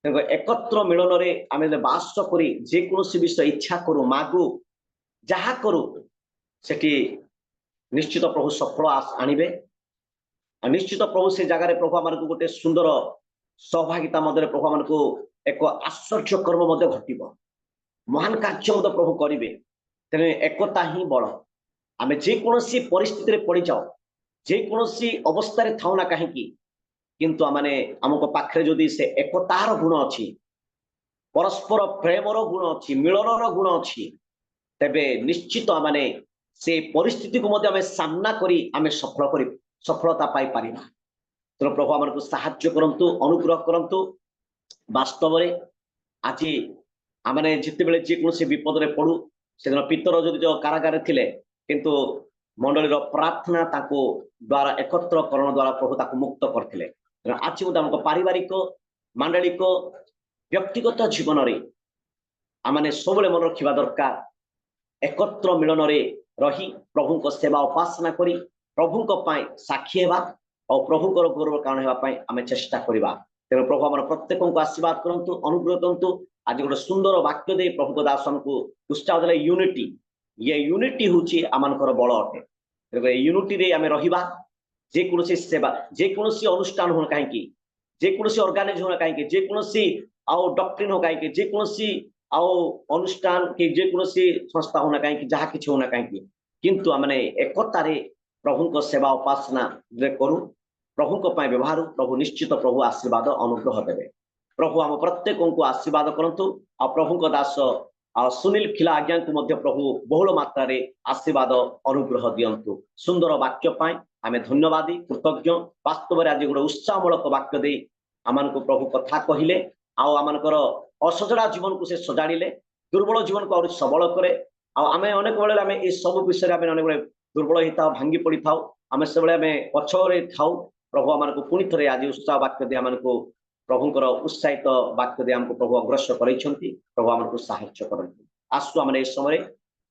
ତେଣୁ ଏକତ୍ର ମିଳନରେ ଆମେ ବାସ କରି ଯେକୌଣସି ବିଷୟ ଇଚ୍ଛା କରୁ ମାଗୁ ଯାହା କରୁ ସେଠି ନିଶ୍ଚିତ ପ୍ରଭୁ ସଫଳ ଆଣିବେ। ଆଉ ନିଶ୍ଚିତ ପ୍ରଭୁ ସେ ଜାଗାରେ ପ୍ରଭୁ ଆମକୁ ଗୋଟେ ସୁନ୍ଦର ସହଭାଗିତା ମଧ୍ୟରେ ପ୍ରଭୁ ଆମକୁ ଏକ ଆଶ୍ଚର୍ଯ୍ୟ କର୍ମ ମଧ୍ୟ ଘଟିବ, ମହାନ କାର୍ଯ୍ୟ ମଧ୍ୟ ପ୍ରଭୁ କରିବେ। ତେଣୁ ଏକତା ହିଁ ବଳ। ଆମେ ଯେକୌଣସି ପରିସ୍ଥିତିରେ ପଡ଼ିଯାଉ, ଯେକୌଣସି ଅବସ୍ଥାରେ ଥାଉ ନା କାହିଁକି, କିନ୍ତୁ ଆମେ ଆମଙ୍କ ପାଖରେ ଯଦି ସେ ଏକତାର ଗୁଣ ଅଛି, ପରସ୍ପର ପ୍ରେମର ଗୁଣ ଅଛି, ମିଳନର ଗୁଣ ଅଛି, ତେବେ ନିଶ୍ଚିତ ଆମେ ସେ ପରିସ୍ଥିତିକୁ ମଧ୍ୟ ଆମେ ସାମ୍ନା କରି ଆମେ ସଫଳତା ପାଇପାରିବା। ତେଣୁ ପ୍ରଭୁ ଆମକୁ ସାହାଯ୍ୟ କରନ୍ତୁ, ଅନୁଗ୍ରହ କରନ୍ତୁ। ବାସ୍ତବରେ ଆଜି ଆମେ ଯେତେବେଳେ ଯେକୌଣସି ବିପଦରେ ପଡୁ, ସେଦିନ ପିତର ଯଦି କାରାଗାରରେ ଥିଲେ କିନ୍ତୁ ମଣ୍ଡଳୀର ପ୍ରାର୍ଥନା ତାକୁ ଦ୍ୱାରା ଏକତ୍ରକରଣ ଦ୍ୱାରା ପ୍ରଭୁ ତାକୁ ମୁକ୍ତ କରିଥିଲେ। ଆଜି ମଧ୍ୟ ଆମକୁ ପାରିବାରିକ ମାଣ୍ଡଳିକ ବ୍ୟକ୍ତିଗତ ଜୀବନରେ ଆମେ ସବୁବେଳେ ମନେ ରଖିବା ଦରକାର, एकत्र मिलन रही प्रभु सेवा उपासना करी प्रभु साक्षी हेबा और प्रभु गौरव कारण होगापी आम चेष्टा करवा। तेणु प्रभु आम प्रत्येक को आशीर्वाद करंतु, अनुग्रह करंतु। आज गोटे सुंदर वाक्य दे प्रभु दास को उत्साह देले यूनिटी। ये यूनिटी हूँ आमर बल अटे। तेणु यूनिटी रे आम रहिबा, जेकोसी सेवा जेकोसी अनुष्ठान हो कहीं, जेकोसी ऑर्गेनाइज हो कहीं, जेकोसी आउ डॉक्ट्रिन हो कहीं, जेकोसी आउ अनुष्ठान कि जेकोसी संस्था होना कहीं, जहाँ किसी होना कहीं, किंतु आमने एकतारे प्रभु को सेवा उपासना करूँ, प्रभु को व्यवहार। प्रभु निश्चित प्रभु आशीर्वाद अनुग्रह देवे। प्रभु आम प्रत्येक को आशीर्वाद करंतु। आ प्रभु को दास सुनील खिला आज्ञा को मध्य प्रभु बहुल मात्रा रे आशीर्वाद अनुग्रह दियंतु। सुंदर वाक्य पाए आम धन्यवादी कृतज्ञ। वास्तव में आज गोटे उत्साहमूलक वाक्य दे आमान को प्रभु कथा कहले, आमर असजड़ा जीवन को से सजाड़े, दुर्बल जीवन को और सबल करे। आम अनेक बेले आम ये सब विषय में अनेक बेले दुर्बल होता था, भांगी पड़ी था, आम से आम पछरे था। प्रभु आम को पुणी थे आज उत्साह वाक्य दे आम को प्रभुंर उत्साहित वाक्य दे आमको प्रभु अग्रसर कर प्रभु आमको साहाय्य करते। आसु आम समय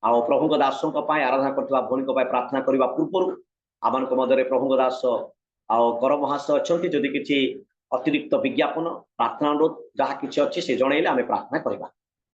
आउ प्रभु दासों आराधना करथिबा भौणी प्रार्थना करने पूर्व आम मध्य प्रभु दास आउ कर महाशय अच्छा, जदि किसी अतिरिक्त विज्ञापन प्रार्थना अनुरोध जहाँ किसी अच्छी से जनइले आम प्रार्थना करवा।